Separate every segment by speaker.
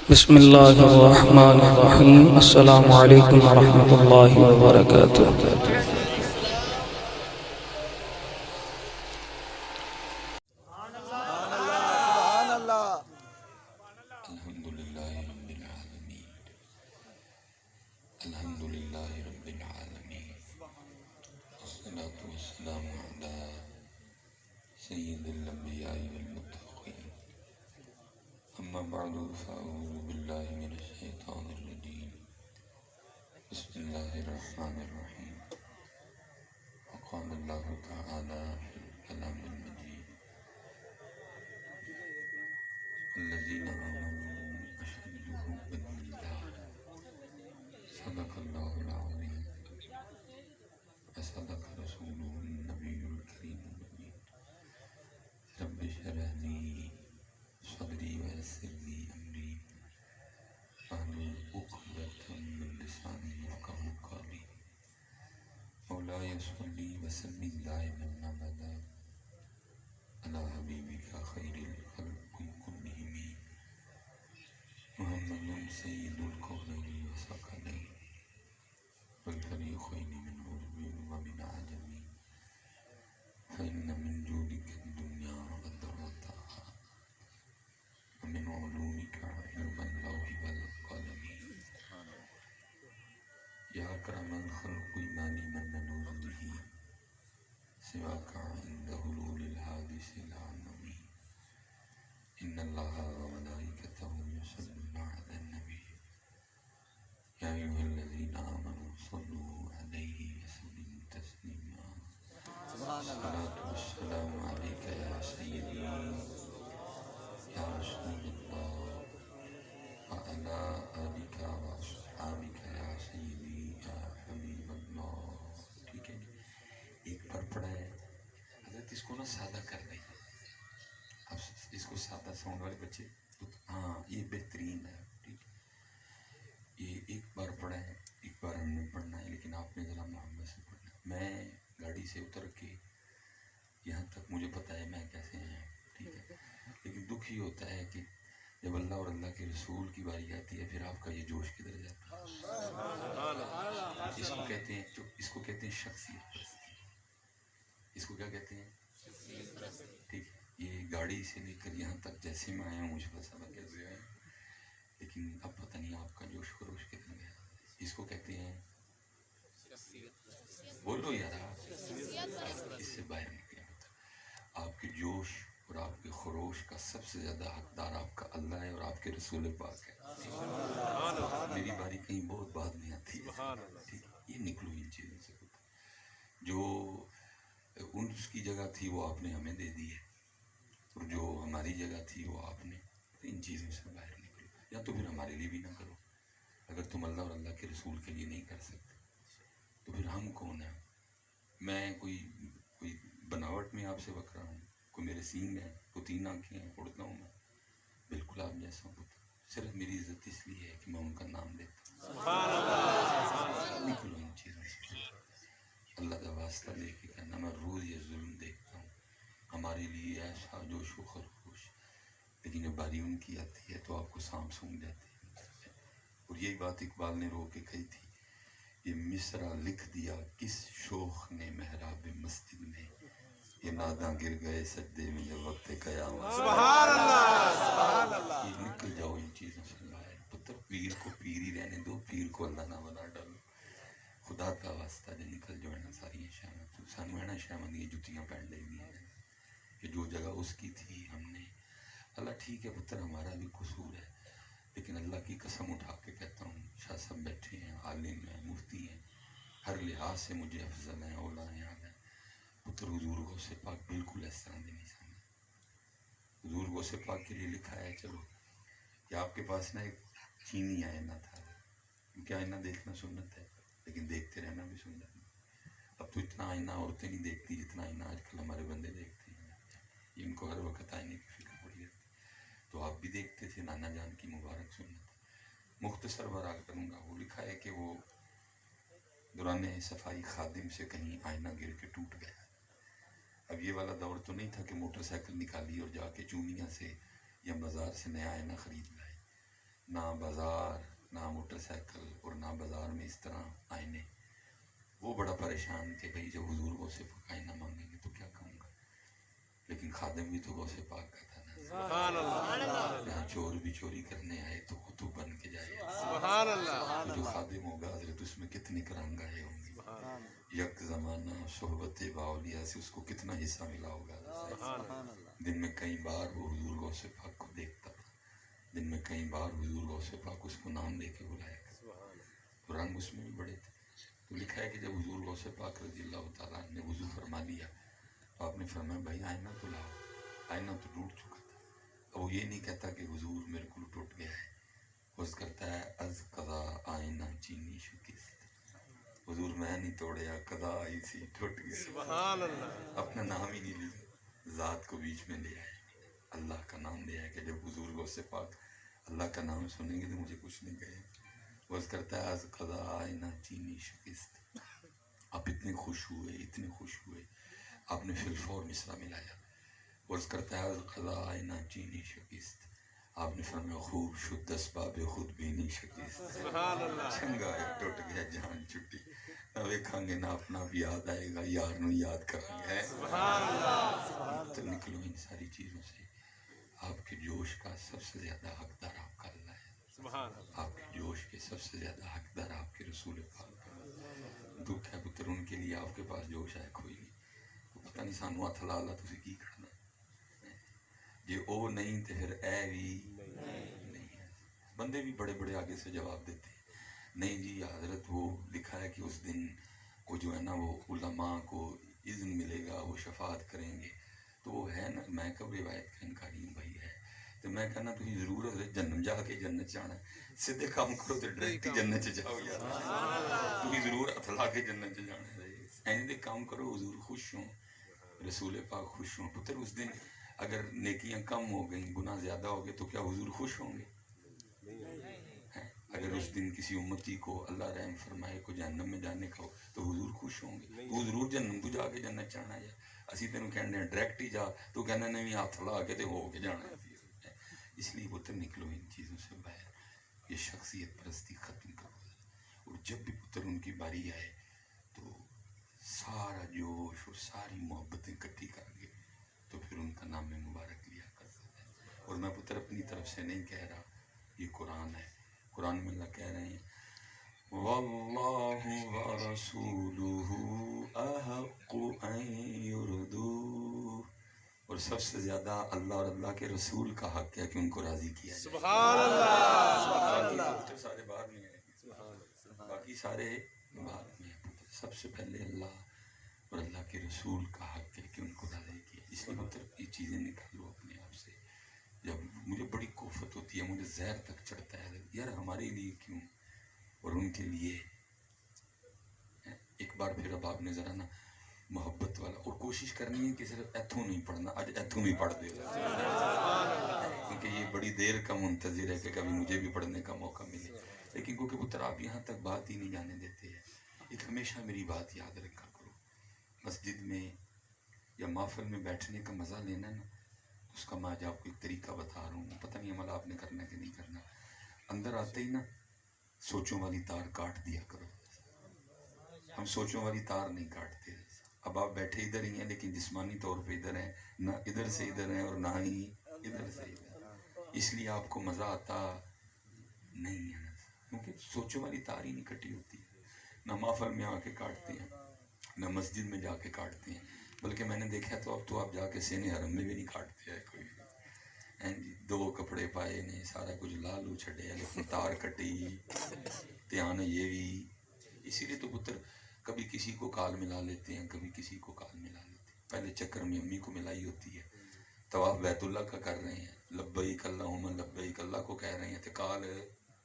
Speaker 1: بسم اللہ الرحمن الرحیم۔ السلام علیکم ورحمۃ اللہ وبرکاتہ۔
Speaker 2: سید الانبیاء والمتقین اما بعد فاعوذ باللہ من الشیطان الرجیم بسم اللہ الرحمن الرحیم وقال اللہ تعالی فی الکلام المجید الذین آمنوا اشد حبا للہ صدق اللہ العظیم وصدق رسولہ النبی الکریم رب اشرح لی صدری ویسر لی امری واحلل عقدۃ من لسانی یفقہوا قولی مولاي صل وسلم دائما ابدا علی حبیبک خیر الخلق کلہم محمد سید الکونین والثقلین والفریقین من عرب ومن عجم فإن من جودك الدنيا وضرتها ومن علومك علم اللوح والقلم يا أكرم الخلق إيماني من نلوذ به سواك عند هلول الحادث العالم إن الله وملائكته يصلون على النبي يا أيها الذين آمنوا صلوا عليه وسلموا تسليما الصلاة والسلام عليك يا سيدي يا رسول الله وعلى آلك وأصحابك يا سيدي يا حبيب الله۔ ٹھیک ہے جی، ایک بار پڑھا ہے حضرت، اس کو نا سادہ کر دیں، اب اس کو سادہ ساؤنڈ والے بچے، ہاں یہ بہترین ہے۔ ٹھیک ہے، یہ ایک بار پڑھا ہے، ایک بار ہم نے پڑھنا ہے، لیکن آپ نے ذرا محبت سے پڑھنا ہے۔ میں گاڑی سے اتر کے یہاں تک مجھے پتہ ہے میں کیسے آیا ہوں، ٹھیک ہے، لیکن دکھ ہی ہوتا ہے کہ جب اللہ اور اللہ کے رسول کی باری آتی ہے پھر آپ کا یہ جوش کدھر جاتا ہے۔ اس کو کہتے ہیں شخصیت پرستی۔ اس کو کیا کہتے ہیں؟ ٹھیک ہے، یہ گاڑی سے لے کر یہاں تک جیسے میں آیا ہوں مجھے پتا لگ کیسے آیا ہوں، لیکن اب پتہ نہیں آپ کا جوش خروش کدھر گیا۔ اس کو کہتے ہیں، بولو یار، اس سے باہر نکلے۔ آپ کے جوش اور آپ کے خروش کا سب سے زیادہ حقدار آپ کا اللہ ہے اور آپ کے رسول پاک ہے۔ میری باری کہیں بہت بعد میں آتی ہے، ٹھیک ہے، یہ نکلو ان چیزوں سے۔ جو اس کی جگہ تھی وہ آپ نے ہمیں دے دی ہے، اور جو ہماری جگہ تھی وہ آپ نے، ان چیزوں سے باہر نکلو، یا تو پھر ہمارے لیے بھی نہ کرو۔ اگر تم اللہ اور اللہ کے رسول کے لیے نہیں کر سکتے تو پھر ہم کون ہیں؟ میں کوئی بناوٹ میں آپ سے بکرا ہوں، کوئی میرے سینگ ہے، کوئی 3 آنکھیں ہیں، اڑتا ہوں میں بالکل آپ جیسا ہوں۔ صرف میری عزت اس لیے ہے کہ میں ان کا نام لیتا ہوں۔ نکلو ان چیزوں سے، اللہ کا واسطہ لے کے کہنا میں روز یہ ظلم دیکھتا ہوں، ہمارے لیے ایسا جوش و خروش، لیکن جب باری ان کی آتی ہے تو آپ کو سانپ سونگ جاتی ہے۔ اور یہی بات اقبال نے رو کے کہی تھی، یہ مصرع لکھ دیا کس شوخ نے محراب مسجد میں، یہ ناداں گر گئے سجدے میں جب وقت قیامت۔ سبحان اللہ! یہ نکل جاؤ ان چیزوں سے باہر، پتر پیر کو پیر ہی رہنے دو، پیر کو اللہ نہ بنا ڈالو، خدا کا واسطہ جو نکل جو ہے نا ساری شامت۔ سانو ہے نا شامت یہ جتیاں پہن لے گی کہ جو جگہ اس کی تھی ہم نے، اللہ ٹھیک ہے پتر ہمارا بھی قصور ہے، لیکن اللہ کی قسم اٹھا کے کہتا ہوں شاہ صاحب بیٹھے ہیں، عالم ہیں، مفتی ہیں، ہر لحاظ سے مجھے افضل ہیں، اولا ہیں، اعلیٰ ہیں۔ پتر حضور غوث پاک بالکل اس طرح دے نہیں سامنے۔ حضور غوث پاک کے لیے لکھا ہے چلو کہ آپ کے پاس نا ایک چینی آئینہ تھا، کیونکہ آئینہ دیکھنا سنت ہے لیکن دیکھتے رہنا بھی سنت ہے۔ اب تو اتنا آئینہ عورتیں نہیں دیکھتی جتنا آئینہ آج کل ہمارے بندے دیکھتے ہیں، ان کو ہر وقت آئینے کی فکر پڑی رہتی۔ تو آپ بھی دیکھتے تھے، نانا جان کی مبارک سنت۔ مختصر برآل کروں گا، وہ لکھا ہے کہ وہ دوران صفائی خادم سے کہیں آئینہ گر کے ٹوٹ گیا۔ اب یہ والا دور تو نہیں تھا کہ موٹر سائیکل نکالی اور جا کے چونیاں سے یا بازار سے نیا آئینہ خرید لائے، نہ بازار، نہ موٹر سائیکل، اور نہ بازار میں اس طرح آئینے۔ وہ بڑا پریشان کہ بھئی جب حضور غوث پاک آئینہ مانگیں گے تو کیا کہوں گا، لیکن خادم بھی تو غوث پاک کا تھا نا۔
Speaker 3: سبحان اللہ،
Speaker 2: یہاں چور بھی چوری کرنے آئے تو قطب بن کے جائے،
Speaker 3: سبحان اللہ،
Speaker 2: تو جو خادم ہوگا حضرت اس میں کتنی کرانگاہیں ہوں گی، یک زمانہ صحبت باولیاء سے اس کو کتنا حصہ ملا ہوگا۔ دن میں کئی بار وہ حضور غوث پاک کو دیکھتا تھا، دن میں کئی بار حضور غوث پاک اس کو نام لے کے بلایا کرتا، تو رنگ اس میں بھی بڑے تھے۔ تو لکھا ہے کہ جب حضور غوث پاک رضی اللہ تعالیٰ نے وضو فرما لیا تو آپ نے فرمایا بھائی آئینہ تو لاؤ، آئینہ تو ٹوٹ چکا تھا۔ اب وہ یہ نہیں کہتا کہ حضور میرے کو ٹوٹ گیا ہے، وہ کرتا ہے از قضا آئینہ چینی شکست، حضور میں نہیں توڑیا، قضا آئی سی ٹوٹ گیا۔
Speaker 3: سبحان اللہ،
Speaker 2: اپنا نام ہی نہیں لیا، ذات کو بیچ میں لے آئے، اللہ کا نام لے آئے کہ جب حضور غوث پاک اللہ کا نام سنیں گے تو مجھے کچھ نہیں کہے۔ وہ کرتا ہے از قضا آئینہ چینی شکست۔ آپ اتنے خوش ہوئے، اتنے خوش ہوئے، آپ نے فی الفور مصرع ملایا۔ ورز کرتا ہے از قضا آئینہ چینی شکست، آپ نے فرمایا خوب شد اسباب خود بھی نہیں شکست،
Speaker 3: سبحان اللہ،
Speaker 2: چنگا ہے ٹوٹ گیا جان چھٹی، نہ ویکھاں گے نہ اپنا بھی یاد آئے گا، یار نو یاد کریں گے۔
Speaker 3: سبحان اللہ،
Speaker 2: تو نکلو ان ساری چیزوں سے۔ آپ کے جوش کا سب سے زیادہ حقدار آپ کا اللہ ہے،
Speaker 3: سبحان اللہ،
Speaker 2: آپ کے جوش کے سب سے زیادہ حقدار آپ کے رسول پاک کا۔ دکھ ہے پتر ان کے لیے آپ کے پاس جوش ہے کوئی نہیں، پتہ نہیں سانو ہاتھ لا لا تسی کی کرنا، جی او نہیں تو پھر اے بھی نہیں ہے۔ بندے بھی بڑے بڑے آگے سے جواب دیتے ہیں، نہیں جی حضرت وہ لکھا ہے کہ اس دن وہ جو ہے نا وہ علماء کو اذن ملے گا، وہ شفاعت کریں گے، تو وہ ہے نا، میں کب روایت کا انکاری ہوں بھائی ہے، تو میں کہنا تھی ضرور حضرت جنم جا کے جنت جانا ہے، سیدھے کام کرو تو ڈائریکٹ جنت چ جاؤ یار، تھی ضرور اتلا کے جنت چ جانا ہے، اینی دے کام کرو، حضور خوش ہوں، رسول پاک خوش ہوں۔ پتر اس دن اگر نیکیاں کم ہو گئیں، گناہ زیادہ ہو گئے تو کیا حضور خوش ہوں گے؟ اگر اس دن کسی امتی کو اللہ رحم فرمائے کو جہنم میں جانے کا ہو تو حضور خوش ہوں گے؟ تو ضرور جنم تو جا کے جنت جانا ہے، اسی تینوں کہنے ہیں ڈائریکٹ ہی جا، تو کہنا نہیں ہاتھ لا کے تو ہو کے جانا ہے۔ اس لیے پتر نکلو ان چیزوں سے باہر، یہ شخصیت پرستی ختم کرو، اور جب بھی پتر ان کی باری آئے تو سارا جوش اور ساری محبتیں اکٹھی کر گے تو پھر ان کا نام مبارک لیا کرتا ہے۔ اور میں پتر اپنی طرف سے نہیں کہہ رہا، یہ قرآن ہے، قرآن میں اللہ کہہ رہے ہیں واللہ ورسولہ احق ان یرضوہ، اور سب سے زیادہ اللہ اور اللہ کے رسول کا حق ہے کہ ان کو راضی کیا جائے۔
Speaker 3: سبحان اللہ، سبحان اللہ،
Speaker 2: پتر سارے بعد میں ہیں، باقی سارے بعد میں ہیں۔ پتر سب سے پہلے اللہ اور اللہ کے رسول کا حق ہے کہ ان کو راضی کیا۔ اس لیے پتر یہ چیزیں نکالو اپنے آپ سے۔ جب مجھے بڑی کوفت ہوتی ہے، مجھے زہر تک چڑھتا ہے یار ہمارے لیے کیوں اور ان کے لیے۔ ایک بار پھر اب آپ نے ذرا نا محبت والا، اور کوشش کرنی ہے کہ صرف ایتھوں نہیں پڑھنا، آج ایتھوں بھی پڑھ دے گا، کیونکہ یہ بڑی دیر کا منتظر ہے کہ کبھی مجھے بھی پڑھنے کا موقع ملے، لیکن کیونکہ پتر آپ یہاں تک بات ہی نہیں جانے دیتے ہیں۔ ایک ہمیشہ میری بات یاد رکھا کرو، مسجد میں یا محفل میں بیٹھنے کا مزہ لینا نا، اس کا میں آج آپ کو ایک طریقہ بتا رہا ہوں، پتہ نہیں عمل آپ نے کرنا کہ نہیں کرنا۔ اندر آتے ہی نا سوچوں والی تار کاٹ دیا کرو، ہم سوچوں والی تار نہیں کاٹتے۔ اب آپ بیٹھے ادھر ہی ہیں لیکن جسمانی طور پہ ادھر ہیں، نہ ادھر سے ادھر ہیں اور نہ ہی ادھر سے ادھر، اس لیے آپ کو مزہ آتا نہیں ہے، کیونکہ سوچوں والی تار ہی نہیں کٹی ہوتی، نہ محفل میں آ کے کاٹتے ہیں نہ مسجد میں جا کے کاٹتے ہیں، بلکہ میں نے دیکھا تو اب تو آپ جا کے سینے حرم میں بھی نہیں کاٹتے ہیں کوئی بھی، دو کپڑے پائے نے سارا کچھ لالو چھڑے ہیں لیکن تار کٹی دھیان یہ بھی۔ اسی لیے تو پتر کبھی کسی کو کال ملا لیتے ہیں، کبھی کسی کو کال ملا لیتے ہیں۔ پہلے چکر میں امی کو ملائی ہوتی ہے، طواف بیت اللہ کا کر رہے ہیں، لبیک اللہم لبیک اللہ کو کہہ رہے ہیں تو کال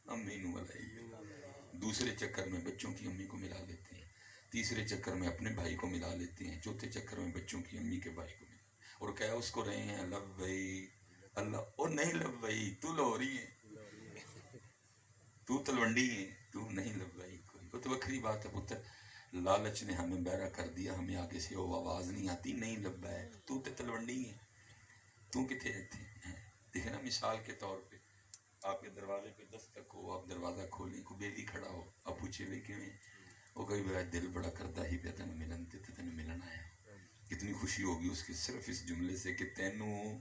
Speaker 2: امی نو ملائی ہے۔ دوسرے چکر میں بچوں کی امی کو ملا لیتے ہیں، تیسرے چکر میں اپنے بھائی کو ملا لیتے ہیں، چوتھے چکر میں بچوں کی امی کے بھائی کو ملا، اور کہہ اس کو رہے ہیں لبیک اللہ، اور نہیں لبیک تو لاہوری ہے، تو تلونڈی ہے، تو نہیں لبیک کوئی، وہ تو وکری بات ہے پتر۔ لالچ نے ہمیں بہرا کر دیا، ہمیں آگے سے وہ آواز نہیں آتی نہیں لبیک، تو تے تلونڈی ہے، تو کتنے رہتے ہیں؟ دیکھیں نا مثال کے طور پہ آپ کے دروازے پہ دستک ہو, آپ دروازہ کھولیں, کو بیلی کھڑا ہو, آپ پوچھے وے کہ وہ کئی بار دل بڑا کرتا ہی پہ تینوں ملن تے تینوں ملن آیا. کتنی خوشی ہوگی اس کی صرف اس جملے سے کہ تینوں,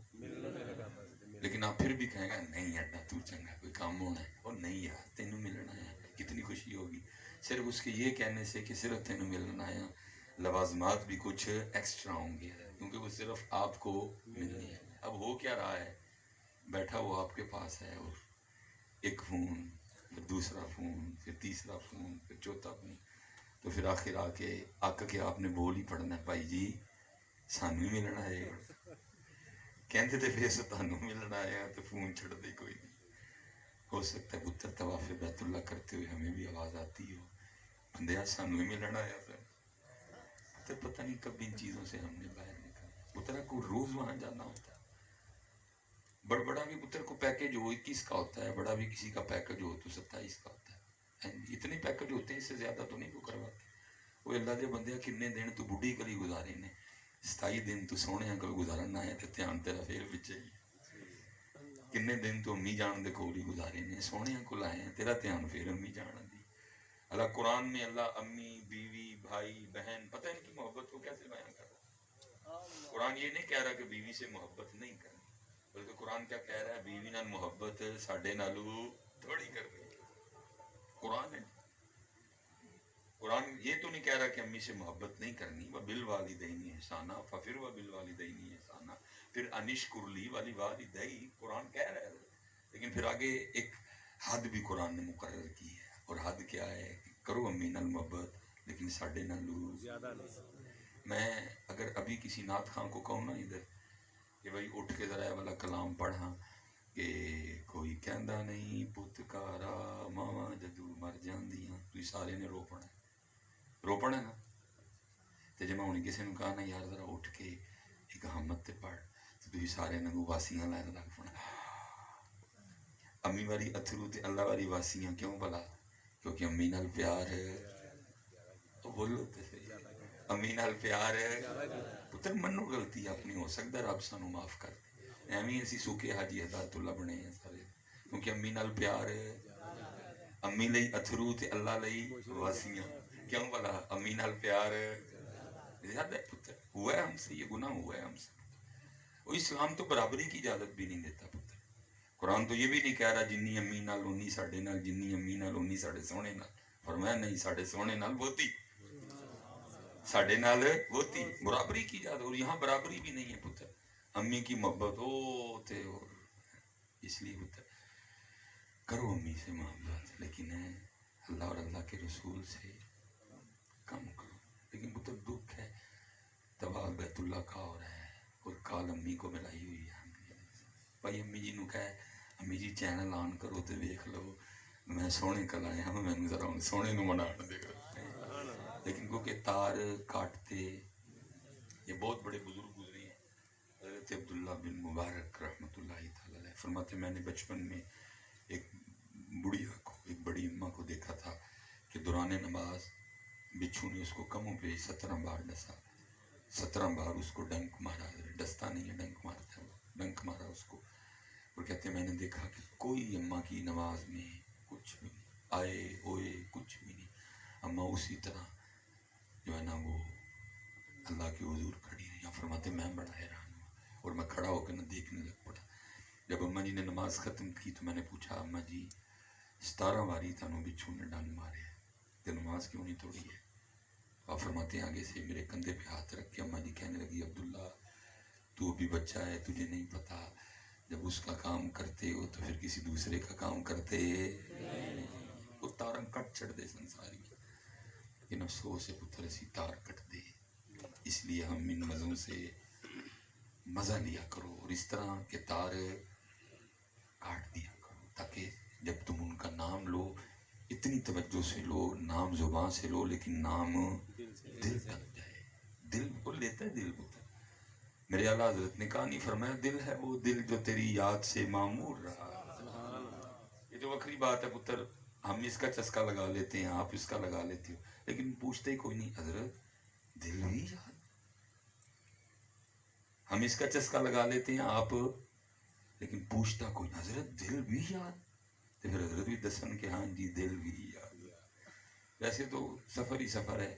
Speaker 2: لیکن آپ پھر بھی کہیں گا نہیں اڈا تو چنگا کوئی کام ہونا ہے, اور نہیں یار تینوں ملنا آیا. کتنی خوشی ہوگی صرف اس کے یہ کہنے سے کہ صرف تینوں ملنا آیا. لوازمات بھی کچھ ایکسٹرا ہوں گے کیونکہ وہ صرف آپ کو ملنی ہے. اب ہو کیا رہا ہے, بیٹھا وہ آپ کے پاس ہے, اور ایک فون, پھر دوسرا فون, پھر تیسرا فون, پھر چوتھا فون, تو پھر آخر آ کے آپ نے بول ہی پڑھنا ہے بھائی جی سانو ہی ملنا ہے. کہتے تھے پھر سے تانوں ملنا ہے تو فون چھڑ دے کوئی نہیں. ہو سکتا ہے پتر طواف بیت اللہ کرتے ہوئے ہمیں بھی آواز آتی ہو, بندیا سانو ہی ملنا ہے. پتر پتہ نہیں کب ان چیزوں سے ہم نے باہر نکلنا. پتر کو روز وہاں جانا ہوتا ہے. بڑا بھی پتر کو پیکج ہو 21 کا ہوتا ہے, بڑا بھی کسی کا پیکج ہو تو 27 کا ہوتا ہے. اتنے پیکج ہوتے ہیں, اس سے زیادہ تو نہیں وہ کرواتے. وہ اللہ دے بندے کنے دن تو بڑھی کلی گزارے نے, 27 دن تو سونے کل گزارنا ہے, تو دھیان تیرا پھر پیچھے ہی. کنے دن تو امی جان دے کول ہی گزارے نے, سونے کول آئے ہیں, تیرا دھیان پھر امی جان دی. اللہ قرآن میں اللہ امی, بیوی, بھائی, بہن, پتہ ہے ان کی محبت کو کیسے بیان کر رہا ہے. قرآن یہ نہیں کہہ رہا کہ بیوی سے محبت نہیں کرنی, بلکہ قرآن کیا کہہ رہا ہے, بیوی نال محبت ساڈے نالو تھوڑی کرنی. قرآن ہے, قرآن یہ تو نہیں کہہ رہا کہ امی سے محبت نہیں کرنی. وَبِالْوَالِدَيْنِ احسانا, فَفِرْ وَبِالْوَالِدَيْنِ احسانا, پھر انشکر لی وَلِوَالِدَيْ قرآن کہہ رہا ہے. لیکن پھر آگے ایک حد بھی قرآن نے مقرر کی ہے, اور حد کیا ہے کہ کرو امی نال محبت لیکن ساڈے نالو زیادہ نہیں. میں اگر ابھی کسی نعت خاں کو کہوں نا ادھر کہ بھائی اٹھ کے ذرا والا کلام پڑھا کہ کوئی کہندا نہیں پتکارا ماواں جدو مر جاندیاں, تو سارے نے رو پڑنا ہے نا. تو جب میں ہوں کسی نے کہا نا یار ذرا اٹھ کے ایک حمد تے پڑھ, تو تھی سارے نے واسیاں لین لگ پڑنا. امی والی اتھرو تے اللہ والی واسیاں کیوں بلا, کیونکہ امی نال پیار ہے. بولو تے صحیح, امی نال پیار ہے. پتر منو غلطی اپنی ہو سکتا ہے رب سانو معاف کر دے. ایویں اسی سوکھے حاجی ہدایت اللہ بنے ہیں سارے, کیونکہ امی نال پیار ہے. امی لئی اتھرو تے اللہ لئی واسیاں کیوں بلا, امی نال پیار زیادہ ہے. پتر ہوا ہے ہم سے, یہ گناہ ہوا ہے ہم سے. وہ اسلام تو برابری کی اجازت بھی نہیں دیتا پتر. قرآن تو یہ بھی نہیں کہہ رہا جنی امی نال اونی ساڈے نال, جنی امی نال اونی ساڈے سونے نال. فرمایا نہیں, ساڈے سونے نال بہتی, ساڈے نال بہتی, برابری کی اجازت. اور یہاں برابری بھی نہیں ہے پتر. امی کی محبت او تے, اور اس لیے پتر کرو امی سے محبت, لیکن اللہ اور اللہ کے رسول سے کم کرو. لیکن پتر دکھ ہے طواف بیت اللہ کا ہو رہا ہے, اور کال امی کو ملائی ہوئی ہے. بھائی امی جی نو کہے امی جی چینل آن کرو تو دیکھ لو, میں سونے کل آیا ہوں, میں ذرا ہوں سونے نو منا دے کر. لیکن کیونکہ تار کاٹتے, یہ بہت بڑے بزرگ گزرے ہیں. حضرت عبداللہ بن مبارک رحمۃ اللہ تعالی علیہ فرماتے میں نے بچپن میں ایک بڑھیا کو, ایک بڑی اماں کو دیکھا تھا کہ دوران نماز بچھو نے اس کو کموں پہ 17 بار ڈسا, 17 بار اس کو ڈنک مارا. ڈستا نہیں ہے, ڈنک مارتا ہے, ڈنک مارا اس کو. اور کہتے ہیں میں نے دیکھا کہ کوئی اماں کی نماز میں کچھ بھی نہیں آئے ہوئے, کچھ بھی نہیں. اماں اسی طرح جو ہے نا وہ اللہ کے حضور کھڑی رہی. یا فرماتے میں بڑا حیران ہوا, اور میں کھڑا ہو کے نہ دیکھنے لگ پڑا. جب اماں جی نے نماز ختم کی تو میں نے پوچھا اماں جی 17 باری تانوں بچھو نے ڈنگ مارے, تو نماز کیوں نہیں توڑی ہے؟ آپ فرماتے ہیں آگے سے میرے کندھے پہ ہاتھ رکھ کے اماں جی کہنے لگی عبداللہ تو بھی بچہ ہے, تجھے نہیں پتا جب اس کا کام کرتے ہو تو پھر کسی دوسرے کا کام کرتے وہ تارم کٹ چھڑ دے سنساری. لیکن افسوس ہے پتر اسی تار کٹ دے. اس لیے ہم ان مزوں سے مزہ لیا کرو, اور اس طرح کے تار کاٹ دیا کرو, تاکہ جب تم ان کا نام لو اتنی توجہ سے لو, نام زبان سے لو لیکن نام دل تک جائے. دل کو لیتا ہے دل پتر. میرے اعلیٰ حضرت نے کہا نہیں فرمایا دل ہے وہ دل جو تیری یاد سے معمور رہا. یہ تو وکری بات ہے پتر, ہم اس کا چسکا لگا لیتے ہیں, آپ اس کا لگا لیتے ہو, لیکن پوچھتے ہی کوئی نہیں حضرت دل بھی یاد. ہم اس کا چسکا لگا لیتے ہیں آپ, لیکن پوچھتا کوئی نہیں حضرت دل بھی یاد. تو پھر حضرت بھی دسن کہ ہاں جی دل بھی یاد. ویسے تو سفر ہی سفر ہے.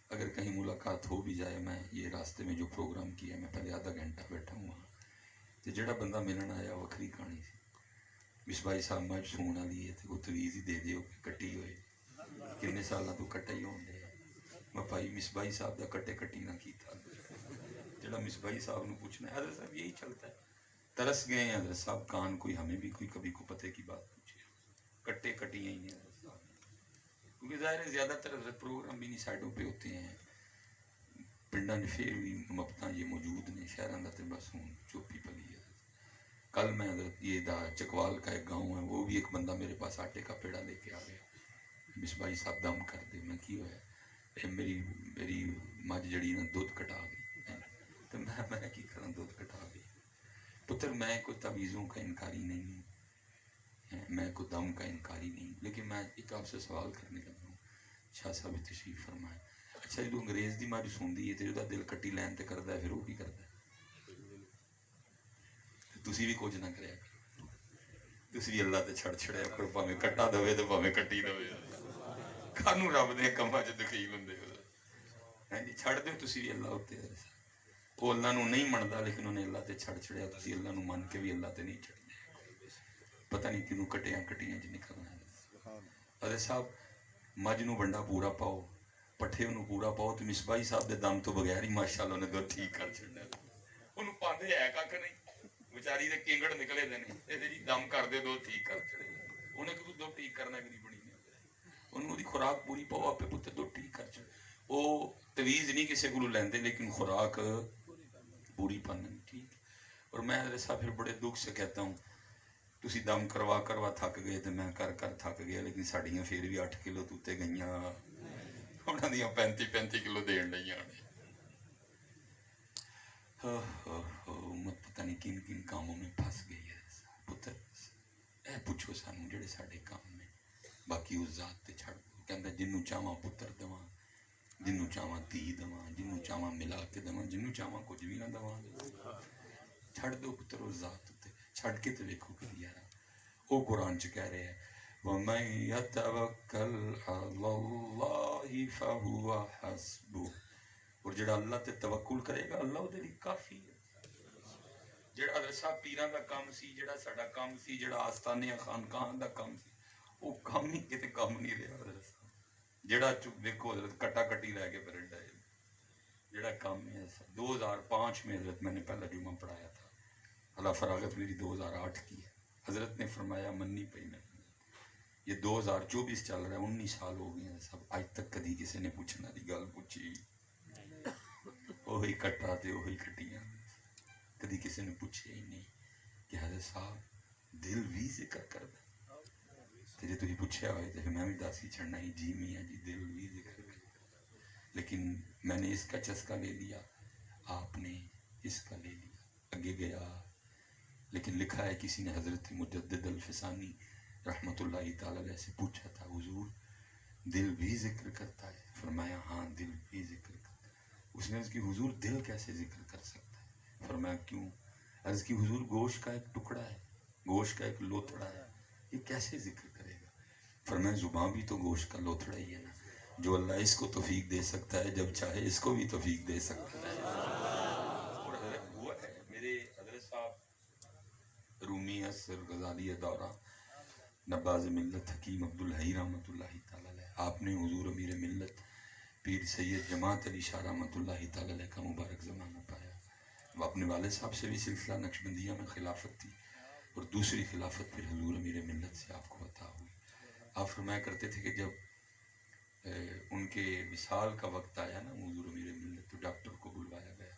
Speaker 2: اگر کہیں ملاقات ہو بھی جائے, میں یہ راستے میں جو پروگرام کیا میں پہلے آدھا گھنٹہ بیٹھا ہوں وہاں, تو جڑا بندہ ملن آیا وکری کہانی سی. مصباحی صاحب مجھ سون والی ہے تو وہ تویز ہی دے دیو کہ کٹی ہوئے, کنے سالاں تو کٹا ہی ہون دے. میں بھائی مصباحی صاحب دا کٹے کٹی نہ کیتا. جڑا مصباحی صاحب نو پوچھنا ہے, حضرت صاحب یہی چلتا ہے. ترس گئے ہیں حضرت صاحب, کان کوئی ہمیں بھی کوئی کبھی کو پتے کی بات پوچھے, کٹے کٹیاں ہی ہیں حضرت صاحب. کیونکہ ظاہر ہے زیادہ تر حضرت پروگرام بھی نہیں سائڈوں پہ ہوتے ہیں, پنڈاں پھر بھی مبتاں یہ موجود نے, شہراں دا تے بس ہوں چوپی پلی ہے. کل میں حضرت یہ دا چکوال کا ایک گاؤں ہے, وہ بھی ایک بندہ میرے پاس آٹے کا پیڑا لے کے آ گیا. مصباحی صاحب دم کر دے. میں کی ہویا, اے میری مجھ جڑی نا دودھ کٹا گئی. تو میں کی کراں, دودھ کٹا گئی. پتر میں کوئی تعویذوں کا انکاری نہیں ہوں, میں کوئی دم کا انکاری نہیں, لیکن میں ایک آپ سے سوال کرنے لگا ہوں. شاہ صاحب تشریف فرمائے. اچھا جو انگریز دی مجھ سوندی ہے تے جدا دل کٹی لین تے کردا ہے, پھر وہ کی کردا ہے؟ تسی بھی کچھ نہ کریا کرو, تسی بھی اللہ تے چھڑ چھڑیا کرو, بھاویں کٹا دے تے بھاویں کٹی دے. کانوں رب دے کماں چ دخیل ہوندے ہو. ہاں جی چھڑ دے تسی بھی اللہ اُتے. وہ اللہ نو نہیں مندا لیکن انہیں اللہ تے چھڑ چھڑیا, تسی اللہ نو من کے بھی اللہ تے نہیں چھڑ دے. پتہ نہیں کنوں کٹیاں کٹیاں چ نکلنا ہے. حضرت صاحب مجھ نو بنڈا پورا پاؤ, پٹھے انہوں پورا پاؤ, تو مصباحی صاحب دے دم تو بغیر ہی ماشاءاللہ نے دو ٹھیک کر چھڑنا. انہوں پاندے ہے کک نہیں, بیچاری دے کینگڑ نکلے دے نہیں, تے جی دم کر دے دو ٹھیک کر چھڑے. انہیں کہ دو ٹھیک کرنا بھی نہیں بنی نہیں. انہوں دی خوراک پوری پاؤ آپ پتر دو ٹھیک کر چھڑے. وہ تویز نہیں کسے کو لیندے لیکن خوراک پوری پاندے ٹھیک. اور میں حضرت صاحب پھر بڑے دکھ سے کہتا ہوں, تسی دم کروا کروا تھک گئے تو میں کر کر تھک گیا, لیکن ساڑیاں پھر بھی 8 کلو توتے گئیاں, انہاں دیاں 35 کلو دین لئیاں نے. امت پتہ نہیں کن کن کاموں میں پھنس گئی ہے. پتر اے پوچھو سانوں جڑے ساڈے کام نے, باقی اس ذات تے چھڑ دو. کہندا جنوں چاہواں پتر دواں, جنوں چاہواں دھی دواں, جنوں چاہواں ملا کے دواں, جنوں چاہواں کچھ بھی نہ دواں. چھڑ دو پتر اس ذات تے, چھڑ کے تے ویکھو کہ یار وہ قرآن چ کہہ رہے ہیں وَمَن يَتَوَكَّلْ عَلَى اللَّهِ فَهُوَ حَسْبُهُ. اور جڑا اللہ تے توکل کرے گا اللہ دے لئی کافی ہے. جڑا حضرت صاحب پیراں دا کام سی, جڑا ساڈا کام سی, جڑا آستانے خانقاہ دا کام سی, وہ کام ہی کتے کام نہیں رہا حضرت صاحب. جڑا دیکھو حضرت کٹا کٹی لے کے پھرن ڈے, جڑا کام ہے 2005 میں حضرت میں نے پہلا جمعہ پڑھایا تھا. اللہ فراغت میری 2008 کی ہے. حضرت نے فرمایا مننی پئی میں, یہ 2024 چل رہا ہے, 19 سال ہو گئے ہیں سب, آج تک کدی کسی نے پوچھنا دی گل پوچھی, وہی کٹا تے وہی کٹیاں, کدی کسی نے پوچھے ہی نہیں کہ حضرت صاحب دل بھی ذکر کر دے. تے جے تسی پوچھیا ہوئے تے میں بھی دس ہی چھڑنا ہی, جی میاں جی دل بھی ذکر کر دے. لیکن میں نے اس کا چسکا لے لیا, آپ نے اس کا لے لیا, اگے گیا. لیکن لکھا ہے کسی نے حضرت مجدد الفسانی رحمت اللہ تعالی علیہ سے پوچھا تھا, حضور دل بھی ذکر کرتا ہے؟ فرمایا ہاں دل بھی ذکر کرتا ہے. اس نے عرض کی حضور دل کیسے ذکر کر سکتا ہے؟ فرمایا کیوں؟ عرض کی حضور گوشت کا ایک ٹکڑا ہے, گوشت کا ایک لوتھڑا ہے, یہ کیسے ذکر کرے گا؟ فرمایا زبان بھی تو گوشت کا لوتھڑا ہی ہے نا, جو اللہ اس کو توفیق دے سکتا ہے جب چاہے اس کو بھی توفیق دے سکتا ہے. اور حضرت ہوا ہے میرے حضرت صاحب رومی اثر غزالی دورہ نباز ملت حکیم عبدالحی رحمۃ اللہ تعالی علیہ, آپ نے حضور امیر ملت پیر سید جماعت علی شاہ رحمۃ اللہ تعالی علیہ کا مبارک زمانہ پایا. وہ اپنے والد صاحب سے بھی سلسلہ نقشبندیہ میں خلافت تھی, اور دوسری خلافت پھر حضور امیر ملت سے آپ کو عطا ہوئی. آپ فرمایا کرتے تھے کہ جب ان کے وصال کا وقت آیا نا حضور امیر ملت, تو ڈاکٹر کو بلوایا گیا,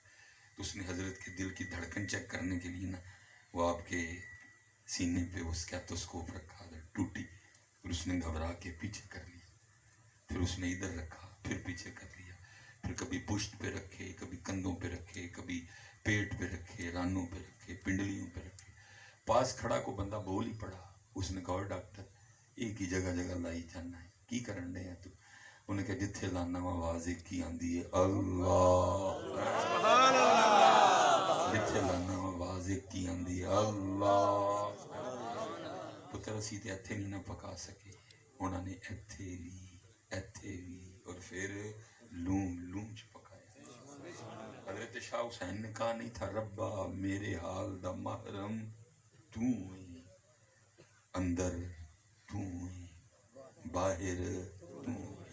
Speaker 2: تو اس نے حضرت کے دل کی دھڑکن چیک کرنے کے لیے نا وہ آپ کے سینے پہ وہ اسٹیتھوسکوپ رکھا, ٹوٹی, پھر اس نے گھبرا کے پیچھے کر لیا, پھر اس نے ادھر رکھا, پھر پیچھے کر لیا, پھر کبھی پشت پہ رکھے, کبھی کندھوں پہ رکھے, کبھی پیٹ پہ رکھے, رانوں پہ رکھے, پنڈلیوں پہ رکھے. پاس کھڑا کو بندہ بول ہی پڑا. اس نے کہا ڈاکٹر ایک ہی جگہ جگہ لائی جانا ہے, کی کرن دے ہیں تو؟ انہیں کہا جتھے لانا آواز ایک کی آندی ہے اللہ, جتھے لانا آواز ایک کی آندی ہے اللہ. ਪੁੱਤਰ ਅਸੀਂ ਤੇ ਇੱਥੇ ਨਹੀਂ ਨਾ ਪਕਾ ਸਕੇ, ਉਹਨਾਂ ਨੇ ਇੱਥੇ ਵੀ اور پھر لوم ਚ پکایا۔ حضرت شاہ حسین نے کہا نہیں تھا ربا میرے حال دا محرم تو ہے، اندر تو ہے، باہر تو ہے۔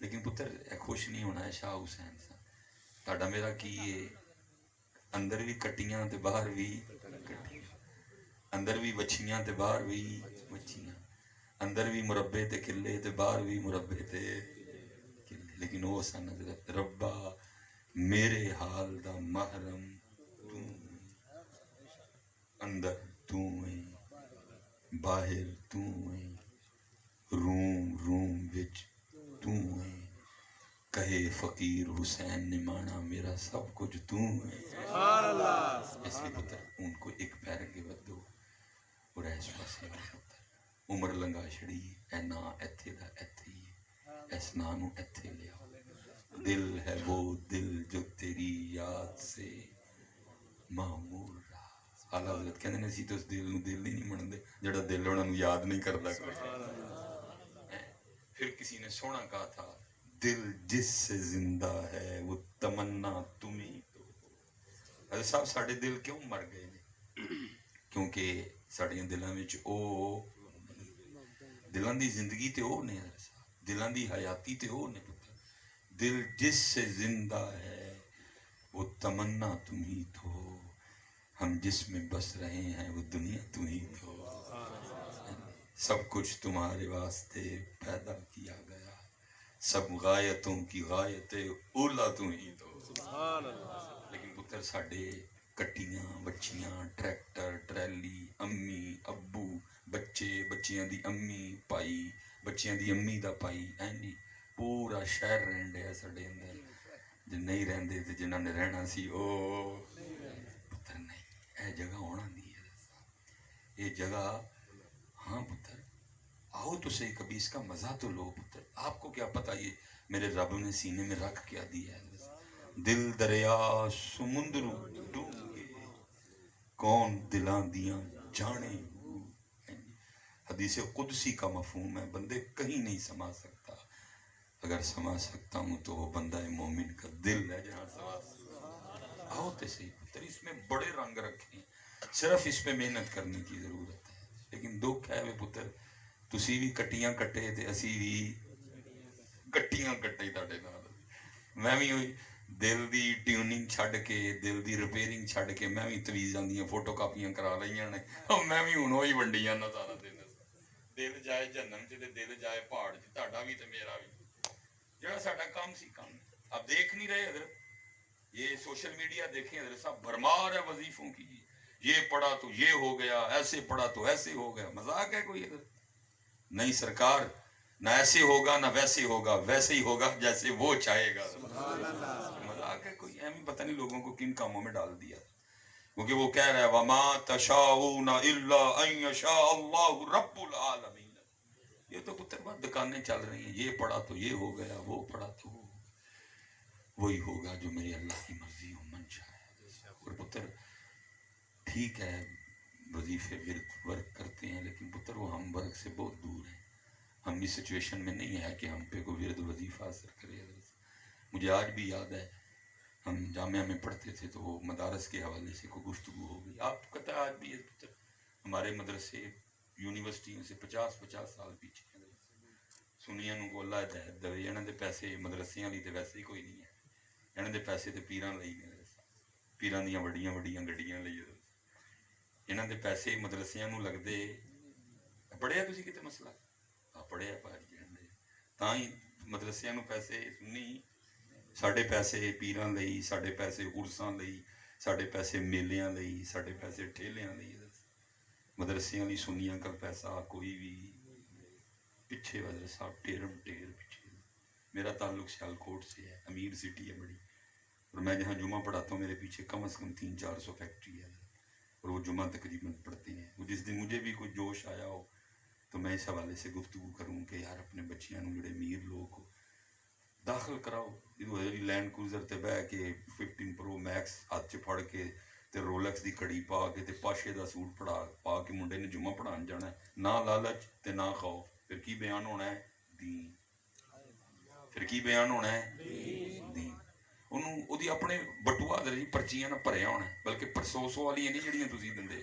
Speaker 2: لیکن پتر خوش نہیں ہونا ہے شاہ حسین سے، تاڑا میرا کی ہے اندر بھی کٹیاں تے باہر بھی کٹیاں، اندر بھی وچھیاں تے باہر بھی وچھیاں، اندر بھی مربے تے کلے تے باہر بھی مربے تے کلے، لیکن وہ سن حضرت ربا میرے حال دا محرم تو ہے، اندر تو ہے، باہر تو ہے، روم وچ تو ہے، کہے فقیر حسین نے مانا میرا سب کچھ تو ہے۔
Speaker 3: سبحان اللہ،
Speaker 2: اس لیے پتر ان کو ایک پیر کے بدو اور اس پاسے پتر عمر لنگا چھڑی اے نا ایتھے دا ایتھے ہی ہے، اس نا نو ایتھے لیا، دل ہے وہ دل جو تیری یاد سے معمور رہا۔ اعلیٰ حضرت کہنے نے سی تو اس دل نو دل نہیں مندے جڑا دل انہاں نو یاد نہیں کردا کوئی۔ پھر کسی نے سونا کہا تھا دل جس سے زندہ ہے وہ تمنا تمہیں تو۔ حضرت صاحب ساڑھے دل کیوں مر گئے نے؟ کیونکہ ساڑھے دلاں وچ او دلاں دی زندگی تے او نے، حضرت صاحب دلاں دی حیاتی تے او نے پتر۔ دل جس سے زندہ ہے وہ تمنا تمہیں تو، ہم جس میں بس رہے ہیں وہ دنیا تمہیں تو، سب کچھ تمہارے واسطے پیدا کیا گیا، سب غایتوں کی غایت اولا تمہیں تو۔
Speaker 3: سبحان اللہ،
Speaker 2: لیکن پتر ساڑے کٹیاں بچیاں ٹریکٹر ٹریلی امی ابو بچے بچیاں دی امی پائی بچیاں دی امی دا پائی اینی پورا شہر رہن ڈیا ساڑے اندر، جو نہیں رہندے تے جنہاں نے رہنا سی او پتر نہیں، اے جگہ ہونا نہیں ہے، یہ جگہ ہاں پتر آؤ تو صحیح کبھی اس کا مزہ تو لو پتر۔ آپ کو کیا پتا یہ میرے رب نے سینے میں رکھ کیا دیا ہے؟ دل دریا سمندروں ڈونگے کون دلاں دیاں جانے، حدیث قدسی کا مفہوم ہے بندے کہیں نہیں سما سکتا، اگر سما سکتا ہوں تو وہ بندہ مومن کا دل ہے جہاں سما سکتا۔ آؤ تے صحیح پتر اس میں بڑے رنگ رکھیں، صرف اس پہ محنت کرنے کی ضرورت ہے۔ لیکن دکھ ہے وہ پتر تسی بھی کٹیاں کٹے تے اسی بھی کٹیاں کٹے تاڑے نال، میں بھی ہوئی دل دی ٹیوننگ چھڑ کے دل دی ریپیرنگ چھڑ کے میں بھی تویزاں دیاں فوٹو کاپیاں کرا لئیاں نے، میں بھی ہن وہی ونڈیاں نہ سارا دن، دل جائے جہنم چ تے دل جائے پہاڑ چ، تہاڈا بھی تے میرا بھی، جڑا ساڈا کام سی کام۔ آپ دیکھ نہیں رہے حضرت یہ سوشل میڈیا دیکھیں حضرت صاحب بھرمار ہے وظیفوں کی، یہ پڑھا تو یہ ہو گیا، ایسے پڑھا تو ایسے ہو گیا، مذاق ہے کوئی حضرت؟ نہیں سرکار، نہ ایسے ہوگا نہ ویسے ہوگا، ویسے ہی ہوگا جیسے وہ چاہے گا۔ مذاق ہے کوئی؟ اہمی پتہ نہیں لوگوں کو کن کاموں میں ڈال دیا، کیونکہ وہ کہہ رہا ہے وَمَا تَشَاءُونَ إِلَّا أَن يَشَاءَ اللَّهُ رَبُّ الْعَالَمِينَ۔ یہ تو پتر بات دکانیں چل رہی ہیں، یہ پڑھا تو یہ ہو گیا، وہ پڑھا تو وہ ہو گیا، وہی ہوگا جو میری اللہ کی مرضی و منشا ہے۔ اور پتر ٹھیک ہے وظیفے ورک کرتے ہیں، لیکن پتر وہ ہم ورک سے بہت دور ہیں، ہم اس سچویشن میں نہیں ہے کہ ہم پہ کوئی ورد وظیفہ اثر کرے۔ مجھے آج بھی یاد ہے ہم جامعہ میں پڑھتے تھے تو وہ مدارس کے حوالے سے کوئی گفتگو ہو گئی، آپ کو پتہ آج بھی ہے پتر ہمارے مدرسے یونیورسٹیوں سے 50 سال پیچھے ہیں، سنیاں نو کو اللہ ہدایت دے، انہاں دے پیسے مدرسیاں لی تے ویسے ہی کوئی نہیں ہے، انہاں دے پیسے تے پیراں لئی نے، پیراں دیاں وڈیاں وڈیاں گڈیاں لئی، انہاں دے پیسے مدرسیاں نو لگدے۔ پڑھیا تسی کتے مسئلہ؟ پڑھیا پاج جاندے تاں ہی مدرسیاں نو پیسے سنی، ساڈے پیسے پیراں لئی، ساڈے پیسے عرساں لئی، ساڈے پیسے میلیاں لئی، ساڈے پیسے ٹھیلیاں لئی، مدرسیاں لئی سنیاں کا پیسہ کوئی بھی پیچھے حضرت صاحب ٹیرم ٹیر پیچھے۔ میرا تعلق سیالکوٹ سے ہے، امیر سٹی ہے بڑی، اور میں جہاں جمعہ پڑھاتا ہوں میرے پیچھے کم از کم 300-400 فیکٹری ہے، اور وہ جمعہ تقریباً پڑھتے ہیں۔ جس دن مجھے بھی کوئی جوش آیا ہو تو میں اس حوالے سے گفتگو کروں کہ یار اپنے بچیاں نو جڑے امیر لوگ ہو داخل کراؤ، لینڈ کروزر تے بہ کے 15 پرو میکس ہاتھ چ پھڑ کے ਤੇ ਰੋਲੈਕਸ ਦੀ ਘੜੀ ਪਾ ਕੇ ਤੇ ਪਾਸ਼ੇ ਦਾ ਸੂਟ ਪਾ ਕੇ ਮੁੰਡੇ ਨੇ ਜੁਮਾ ਪੜ੍ਹਾਉਣ ਜਾਣਾ ਹੈ। ਨਾ ਲਾਲਚ ਤੇ ਨਾ ਖੌਫ, ਫਿਰ ਕੀ ਬਿਆਨ ਹੋਣਾ ਹੈ? ਦੀਨ। ਫਿਰ ਕੀ ਬਿਆਨ ਹੋਣਾ ਹੈ? ਦੀਨ। ਉਹਨੂੰ ਉਹਦੀ ਆਪਣੇ ਬਟੂਆ ਜੀ ਪਰਚੀਆਂ ਨਾਲ ਭਰਿਆ ਹੋਣਾ, ਬਲਕਿ 100 ਵਾਲੀਆਂ ਨਹੀਂ ਜਿਹੜੀਆਂ ਤੁਸੀਂ ਦਿੰਦੇ,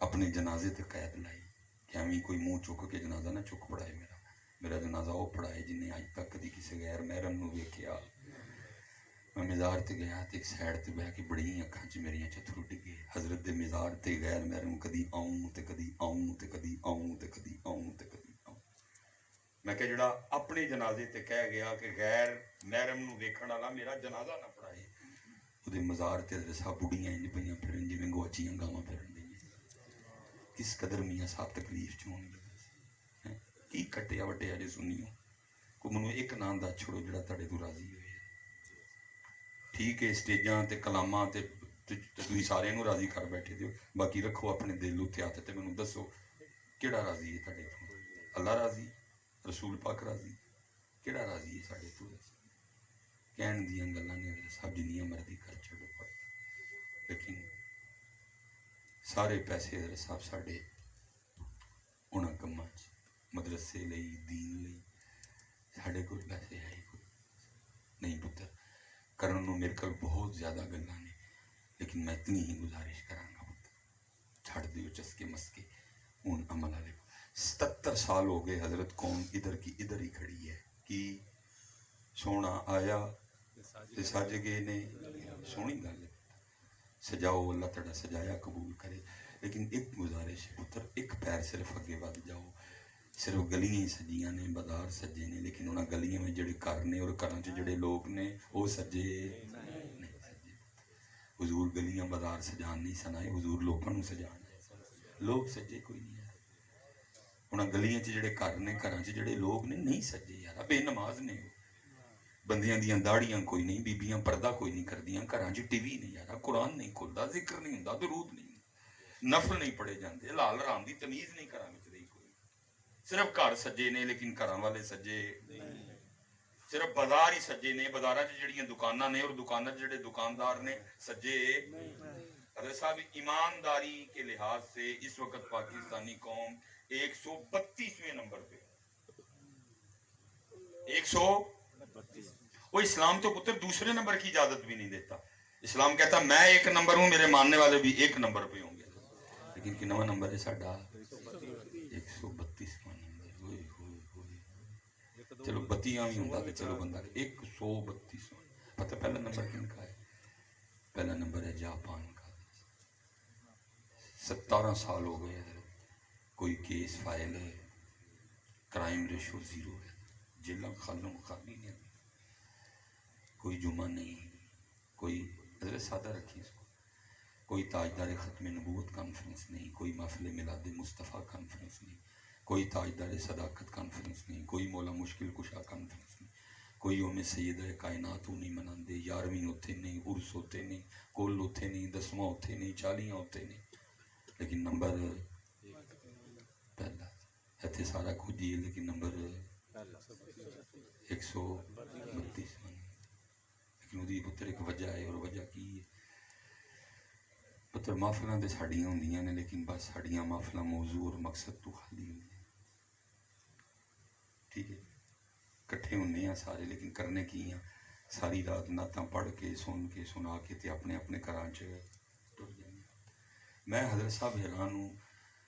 Speaker 2: اپنے جنازے تے قید لائی کہ ہمیں کوئی منہ چک کے جنازہ نہ چک پڑائے میرا جنازہ وہ پڑھائے جنہیں اج تک کدی کسی غیر محرم نو ویکھیا۔ میں مزار تے گیا تے ایک سائڈ تے بہ کے بڑی اکھاں چ میریاں چتھرو ڈگے، حضرت دے مزار تے غیر محرم کدی آؤں تے کدی آؤں تے کدی آؤں تے کدی آؤں تے کدی آؤں۔ میں کہ جڑا اپنے جنازے تے کہہ گیا کہ غیر محرم نو ویکھن والا میرا جنازہ نہ پڑھائے، اودے مزار تے حضرت صاحب بڑھیاں انج پیاں پھرن جویں گواچیاں گاواں پھرن ڈیاں۔ کس قدر میاں صاحب تکلیف چ ہون گے، کی کٹیا وٹیا جے سنیو کو منو ایک نام دا چھڑو جڑا تہاڈے تو راضی ہوئے۔ ٹھیک ہے اسٹیجاں تے کلاماں تے تسی سارے نو راضی کر بیٹھے دیو، باقی رکھو اپنے دل تے ہاتھ تے مینوں دسو کیڑا راضی ہے تہاڈے تو؟ اللہ راضی، رسول پاک راضی، کیڑا راضی ہے ساڈے تو؟ کہن دیاں گلاں نے سب جنیاں مرضی کر چھڑو پڑ، لیکن سارے پیسے حضرت صاحب ساڈے انہاں کماں چ مدرسے لئی دین لئی، ساڈے کول پیسے ہے ہی کوئی نہیں پتر۔ کرن نو میرے کول بہت زیادہ گلاں نے، لیکن میں اتنی ہی گزارش کراں گا پتر چھڑ دیو چسکے مسکے ہن عمل والے۔ 77 سال ہو گئے حضرت قوم ادھر کی ادھر ہی کھڑی ہے، کہ سونا آیا تے سج گئے نے، سونی گل ہے، سجاؤ اللہ تعالیٰ سجایا قبول کرے، لیکن ایک گزارش ہے پتر، ایک پیر صرف اگے ود جاؤ۔ صرف گلیاں ہی سجیاں نے، بازار سجے نے، لیکن انہاں گلیاں میں جڑے گھر نے اور گھراں چ جڑے لوگ نے وہ سجے نہیں سجے۔ حضور گلیاں بازار سجان نہیں سنائے، حضور لوگاں نو سجان ہے، لوگ سجے کوئی نہیں ہے۔ انہاں گلیاں چ جڑے گھر نے گھراں چ جڑے لوگ نے نہیں سجے یار، بے نماز نے، بندیاں دیاں داڑیاں کوئی نہیں، بیبیاں پردہ کوئی نہیں کردیاں، گھراں چ ٹی وی نہیں یار، قرآن نہیں کھلدا، ذکر نہیں ہوندا، درود نہیں، نفل نہیں پڑھے جاندے، حلال حرام دی تمیز نہیں گھراں وچ رہی کوئی۔ صرف گھر سجے نے لیکن گھراں والے سجے نہیں، صرف بازار ہی سجے نے، بازاراں چ جڑیاں دکاناں نے اور دکاناں چ جڑے دکاندار نے سجے نہیں۔ حضرت صاحب ایمانداری کے لحاظ سے اس وقت پاکستانی قوم 132ویں نمبر پہ، 132۔ وہ اسلام تو پتر دوسرے نمبر کی اجازت بھی نہیں دیتا، اسلام کہتا میں ایک نمبر ہوں، میرے ماننے والے بھی ایک نمبر پہ ہوں گے، لیکن کنواں نمبر ہے ساڈا 132واں نمبر۔ ہوئے ہوئے ہوئے، چلو بتیاں بھی ہوندا کہ چلو بندہ 132واں۔ پتہ پہلا نمبر کن کا ہے؟ پہلا نمبر ہے جاپان کا۔ 17 سال ہو گئے حضرت، کوئی کیس فائل ہے، کرائم ریشو 0 ہے، جیلاں خالوں خالی نہیں، کوئی جمعہ نہیں، کوئی حضرت سادہ رکھی اس کو، کوئی تاجدار ختم نبوت کانفرنس نہیں، کوئی محفل میلاد مصطفیٰ کانفرنس نہیں، کوئی تاجدار صداقت کانفرنس نہیں، کوئی مولا مشکل کشا کانفرنس نہیں، کوئی یوم سیدہ کائنات نہیں مناندے، 11ویں اتھے نہیں، عرس اتھے نہیں، کل اتھے نہیں، 10واں اتھے نہیں، 40 اتھے نہیں، لیکن نمبر پہلا اتھے سارا کچھ ہی ہے، لیکن نمبر 132واں۔ لیکن وہ پتر ایک وجہ ہے، اور وجہ کی ہے پتر؟ محفلاں تے ساڈیاں ہوندیاں نے، لیکن بس ساڈیاں محفلاں موضوع اور مقصد تو خالی ہوندیاں، ٹھیک ہے، کٹھے ہونے ہیں سارے، لیکن کرنے کی ہیں؟ ساری رات نعتاں پڑھ کے سن کے سنا کے تے اپنے اپنے گھراں چ ٹر جانے۔ میں حضرت صاحب حیران ہوں،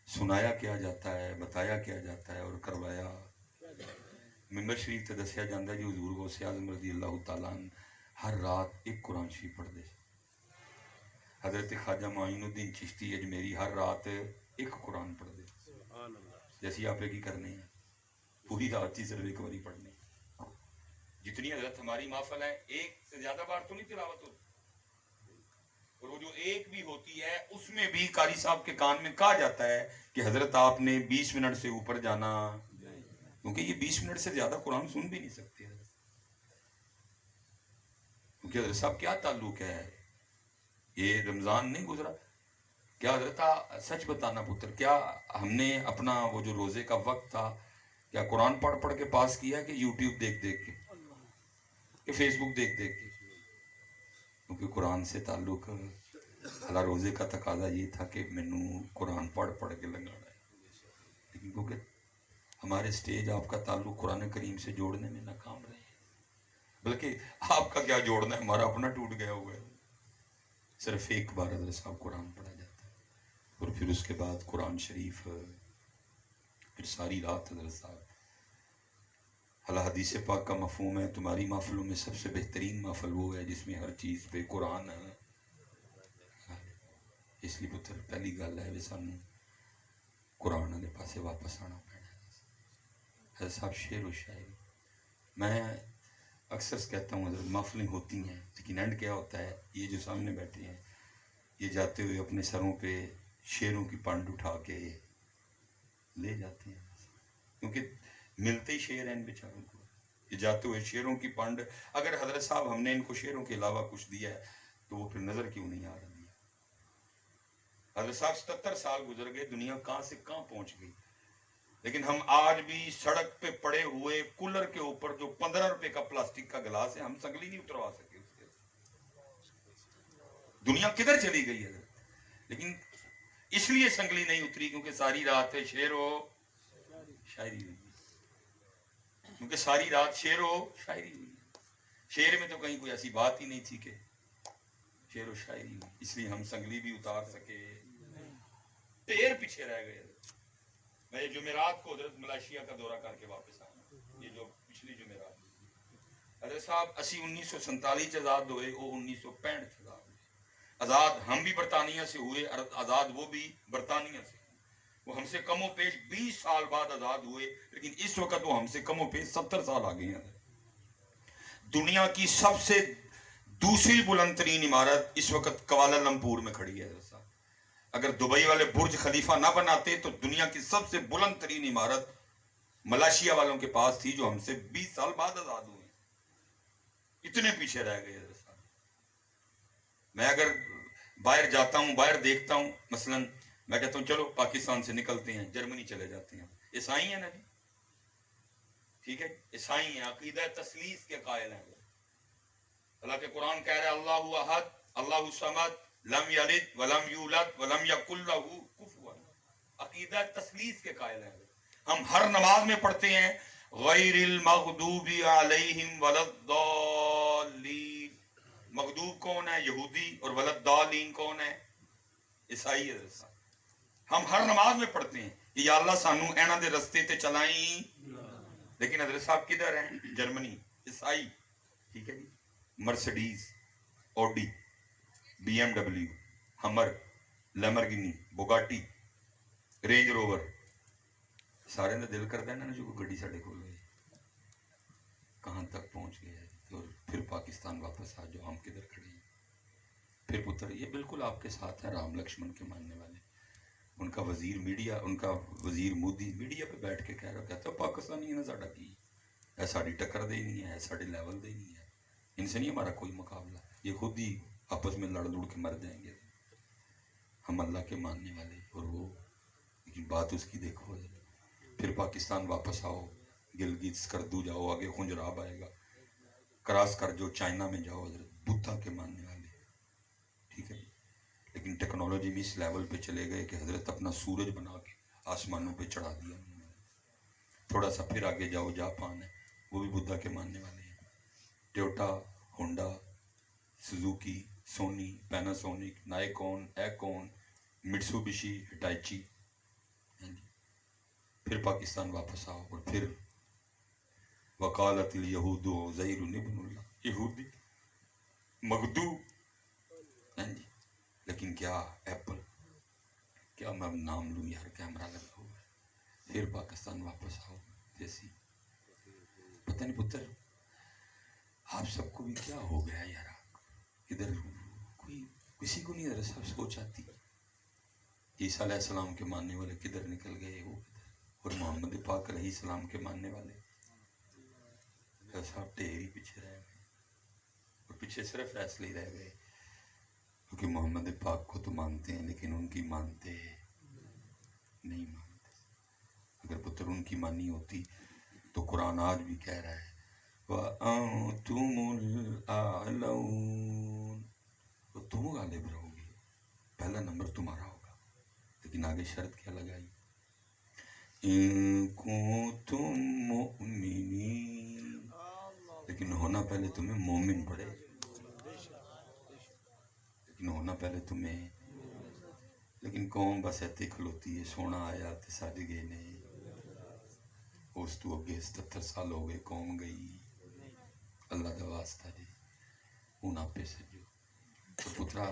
Speaker 2: سنایا کیا جاتا ہے، بتایا کیا جاتا ہے، اور کروایا ممبر شریف تے دسیا جاندہ ہے کہ حضور غوث اعظم رضی اللہ تعالیٰ عنہ ہر رات ایک قرآن شریف پڑھ دے۔ حضرت خواجہ معین الدین چشتی اجمیری ہر رات ایک قرآن پڑھ دے، جیسی آپ کی کرنے ہیں پوری رات ہی صرف ایک باری پڑھنے۔ جتنی حضرت ہماری محفل ہے ایک سے زیادہ بار تو نہیں تلاوت ہوتی، اور وہ جو ایک بھی ہوتی ہے اس میں بھی قاری صاحب کے کان میں کہا جاتا ہے کہ حضرت آپ نے 20 منٹ سے اوپر جانا، کیونکہ یہ 20 منٹ سے زیادہ قرآن سن بھی نہیں سکتے حضرت، کیونکہ حضرت صاحب کیا تعلق ہے، یہ رمضان نہیں گزرا کیا حضرت؟ سچ بتانا پتر، کیا ہم نے اپنا وہ جو روزے کا وقت تھا کیا قرآن پڑھ پڑھ کے پاس کیا کہ یوٹیوب دیکھ دیکھ کے کہ فیس بک دیکھ دیکھ کے؟ کیونکہ قرآن سے تعلق اللہ روزے کا تقاضا یہ تھا کہ مینوں قرآن پڑھ پڑھ کے لگانا ہے، لیکن کیونکہ ہمارے سٹیج آپ کا تعلق قرآن کریم سے جوڑنے میں ناکام رہے، بلکہ آپ کا کیا جوڑنا ہے، ہمارا اپنا ٹوٹ گیا ہوا ہے۔ صرف ایک بار حضرت صاحب قرآن پڑھا جاتا ہے، اور پھر اس کے بعد قرآن شریف، پھر ساری رات حضرت صاحب حدیث پاک کا مفہوم ہے تمہاری محفلوں میں سب سے بہترین محفل وہ ہے جس میں ہر چیز پہ قرآن ہے. اس لیے پتر پہلی گل ہے بھی سانوں قرآن والے پاسے واپس آنا پینا. حضرت صاحب شعر و شاعری میں اکثر کہتا ہوں حضرت محفلیں ہوتی ہیں لیکن اینڈ کیا ہوتا ہے، یہ جو سامنے بیٹھے ہیں یہ جاتے ہوئے اپنے سروں پہ شعروں کی پنڈ اٹھا کے لے جاتے ہیں، کیونکہ ملتے ہی شعر ہیں ان بیچاروں کو. یہ جاتے ہوئے شعروں کی پنڈ، اگر حضرت صاحب ہم نے ان کو شعروں کے علاوہ کچھ دیا ہے تو وہ پھر نظر کیوں نہیں آ رہی ہے. حضرت صاحب 77 سال گزر گئے، دنیا کہاں سے کہاں پہنچ گئی، لیکن ہم آج بھی سڑک پہ پڑے ہوئے کولر کے اوپر جو 15 روپے کا پلاسٹک کا گلاس ہے ہم سنگلی نہیں اتروا سکے اس کے. دنیا کدھر چلی گئی ہے، لیکن اس لیے سنگلی نہیں اتری کیونکہ ساری رات شعر و شاعری ہوئی، کیونکہ ساری رات شعر و شاعری ہوئی. شعر میں تو کہیں کوئی ایسی بات ہی نہیں تھی کہ شعر و شاعری ہوئی، اس لیے ہم سنگلی بھی اتار سکے، پیر پیچھے رہ گئے. میں جمعرات کو حضرت ملائیشیا کا دورہ کر کے واپس آیا، یہ جو پچھلی جمعرات حضرت صاحب 1947 آزاد ہوئے، وہ 1965 آزاد ہوئے. آزاد ہم بھی برطانیہ سے ہوئے، آزاد وہ بھی برطانیہ سے. وہ ہم سے کم و پیش 20 سال بعد آزاد ہوئے، لیکن اس وقت وہ ہم سے کم و پیش 70 سال آگے ہیں. دنیا کی سب سے دوسری بلند ترین عمارت اس وقت کوالالمپور میں کھڑی ہے. اگر دبئی والے برج خلیفہ نہ بناتے تو دنیا کی سب سے بلند ترین عمارت ملائیشیا والوں کے پاس تھی جو ہم سے 20 سال بعد آزاد ہوئے. اتنے پیچھے رہ گئے. میں اگر باہر جاتا ہوں، باہر دیکھتا ہوں، مثلا میں کہتا ہوں چلو پاکستان سے نکلتے ہیں جرمنی چلے جاتے ہیں، عیسائی ہیں نا جی، ٹھیک ہے، عیسائی ہیں، عقیدہ تثلیث کے قائل ہیں. اللہ کے قرآن کہہ رہا ہے اللہ احد اللہ الصمد لم یلد ولم یولد ولم یکن لہ کفوا، عقیدہ تثلیث کے قائل ہیں. ہم ہر نماز میں پڑھتے ہیں غیر المغضوب علیہم ولا الضالین. مغضوب کون ہے؟ یہودی. اور ولا الضالین کون ہے؟ عیسائی. ہم ہر نماز میں پڑھتے ہیں کہ یا اللہ سانو اینا دے رستے تے چلائیں، لیکن حضرت صاحب کدھر ہیں؟ جرمنی. عیسائی. ٹھیک ہے جی. Mercedes, Audi, B M W, Hummer, Lamborghini, Bugatti, Range Rover, سارے نے دل کرتا ہے نا جو گڈی ساڈے کھول گئی. کہاں تک پہنچ گیا ہے. اور پھر پاکستان واپس آ جاؤ، ہم کدھر کھڑے ہیں. پھر پتر یہ بالکل آپ کے ساتھ ہے، رام لکشمن کے ماننے والے. ان کا وزیر میڈیا، ان کا وزیر مودی میڈیا پہ بیٹھ کے کہہ رہا، کہتا ہے پاکستانی ہے نا ساڈا کی ہے، ساڈی ٹکر دے نہیں ہے، ساڈے لیول دے نہیں ہے، ان سے نہیں ہمارا کوئی مقابلہ، یہ خود ہی آپس میں لڑ لڑ کے مر جائیں گے. ہم اللہ کے ماننے والے. اور وہ لیکن بات اس کی دیکھو. پھر پاکستان واپس آؤ، گلگت سکردو جاؤ، آگے خنجراب آئے گا، کراس کر جو چائنا میں جاؤ، حضرت بدھا کے ماننے والے. ٹھیک ہے. لیکن ٹیکنالوجی بھی اس لیول پہ چلے گئے کہ حضرت اپنا سورج بنا کے آسمانوں پہ چڑھا دیا. تھوڑا سا پھر آگے جاؤ، جاپان ہے، وہ بھی بدھا کے ماننے والے ہیں. ٹویوٹا، ہونڈا، سوزوکی، سونی، پیناسونک، نائکون، ایکون، مٹسوبشی، ہٹائچی. پھر پاکستان واپس آؤ اور پھر وقالت الیہود عزیر ابن اللہ، یہودی مغدوب. لیکن کیا ایپل، کیا میں نام لوں یار، کیمرہ لگا ہوا ہے. پھر پاکستان واپس آؤ جیسی. پتہ نہیں پتر آپ سب کو بھی کیا ہو گیا یار، ادھر کوئی کسی کو نہیں ادھر سب سوچ آتی. عیسیٰ علیہ السلام کے ماننے والے کدھر نکل گئے، وہ کدھر. اور محمد پاک علیہ السلام کے ماننے والے سب ڈھیر ہی پیچھے رہ گئے. اور پیچھے صرف فیصلے ہی رہ گئے کیونکہ محمد پاک کو تو مانتے ہیں لیکن ان کی مانتے نہیں مانتے. اگر پتر ان کی مانی ہوتی تو قرآن آج بھی کہہ رہا ہے وَأَنْتُمُ الْأَعْلَوْنَ، تو تم غالب رہو گے، پہلا نمبر تمہارا ہوگا. لیکن آگے شرط کیا لگائی؟ إِن كُنتُم مُؤْمِنِينَ، لیکن ہونا پہلے تمہیں مومن پڑے، لیکن ہونا پہلے تمہیں. لیکن قوم بس ایتے کھلوتی ہے، سونا آیا تے سج گئے نے، اس تو اگے 77 سال ہو گئے قوم گئی، اللہ دا واسطہ جی ہوں آپے سجو۔ تو پترا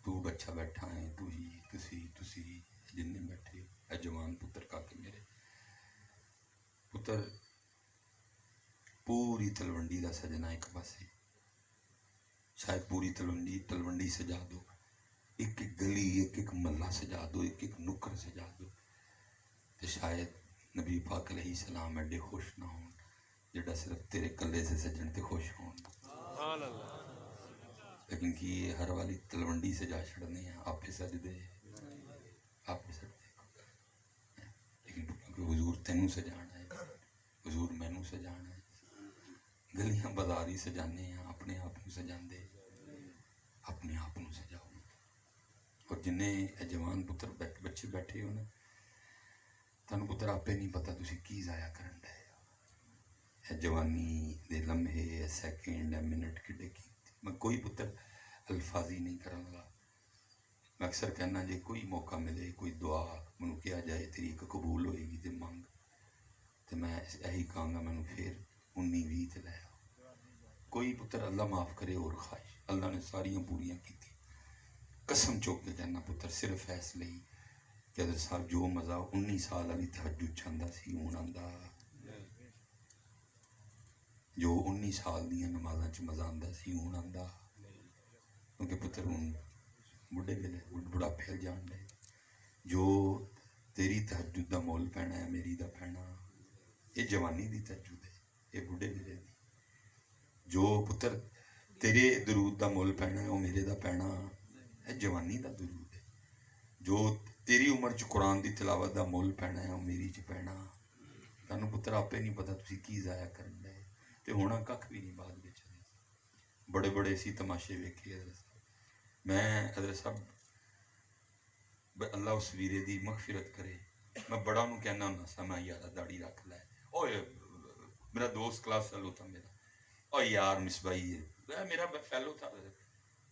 Speaker 2: تو بچہ بیٹھا ہے، تو ہی تسی جننے بیٹھے اے جوان پتر کا کہ میرے پتر پوری تلونڈی دا سجنا ایک پاسے، شاید پوری تلونڈی سجا دو، ایک ایک گلی ایک ایک محلہ سجا دو، ایک ایک نکر سجا دو، تو شاید نبی پاک علیہ السلام ایڈے خوش نہ ہون جڑا صرف تیرے کلے سے سجن تے خوش ہون۔
Speaker 3: سبحان اللہ۔
Speaker 2: لیکن کہ یہ ہر والی تلونڈی سجا چھڑنے ہیں، آپ پہ سج دے آپ پہ سج دے، لیکن کیونکہ حضور تینوں سجانا ہے، حضور مینوں سجانا ہے، گلیاں بازاری سجانے ہیں، اپنے آپ کو سجان دے، اپنے آپ کو سجاؤ۔ اور جنہیں جوان پتر بچے بیٹھے ہو نا، تانوں پتر آپے نہیں پتا تسی کی ضائع کرن دے، اے جوانی دے لمحے، اے سیکنڈ، اے منٹ کڈے کی۔ میں کوئی پتر الفاظی نہیں کرن لگا، میں اکثر کہنا جے کوئی موقع ملے، کوئی دعا منو کیا جائے تیری ایک قبول ہوئے گی تے مانگ، تے میں یہی کہاں گا منو پھر 19-20 تے لے آؤ۔ کوئی پتر اللہ معاف کرے اور خواہش، اللہ نے ساریاں پوریاں کی تھی، قسم چوک کے کہنا پتر صرف ایسے لئی کہ حضرت صاحب جو مزہ 19 سال والی تہجد چھاندا سی ہون آندا، جو 19 سال دیاں نمازاں چ مزہ آندا سی ہون آندا، کیونکہ پتر ہوں بڑھے ویلے بڑھاپے جان دے، جو تیری تہجد دا مول پینا ہے میری دا پینا، یہ جوانی دی تہجد ہے، یہ بڑھے ویلے دی، جو پتر تیرے درود دا مول پینا ہے وہ میرے دا پینا، یہ جوانی دا درود ہے، جو تیری عمر چ قرآن دی تلاوت دا مول پینا ہے وہ میری چ پینا۔ تانوں پتر آپے نہیں پتا تسی کی ضائع کرن دے، تے ہونا ککھ بھی نہیں بعد وچ۔ بڑے بڑے سی تماشے ویکھے حضرت صاحب، میں حضرت صاحب اللہ اس ویرے دی مغفرت کرے، میں بڑا انہوں کہنا ہونا سا میں یارا داڑھی رکھ لائے، اوہ میرا دوست کلاس فیلو تھا میرا، او یار مصباحی ہے میرا فیلو تھا،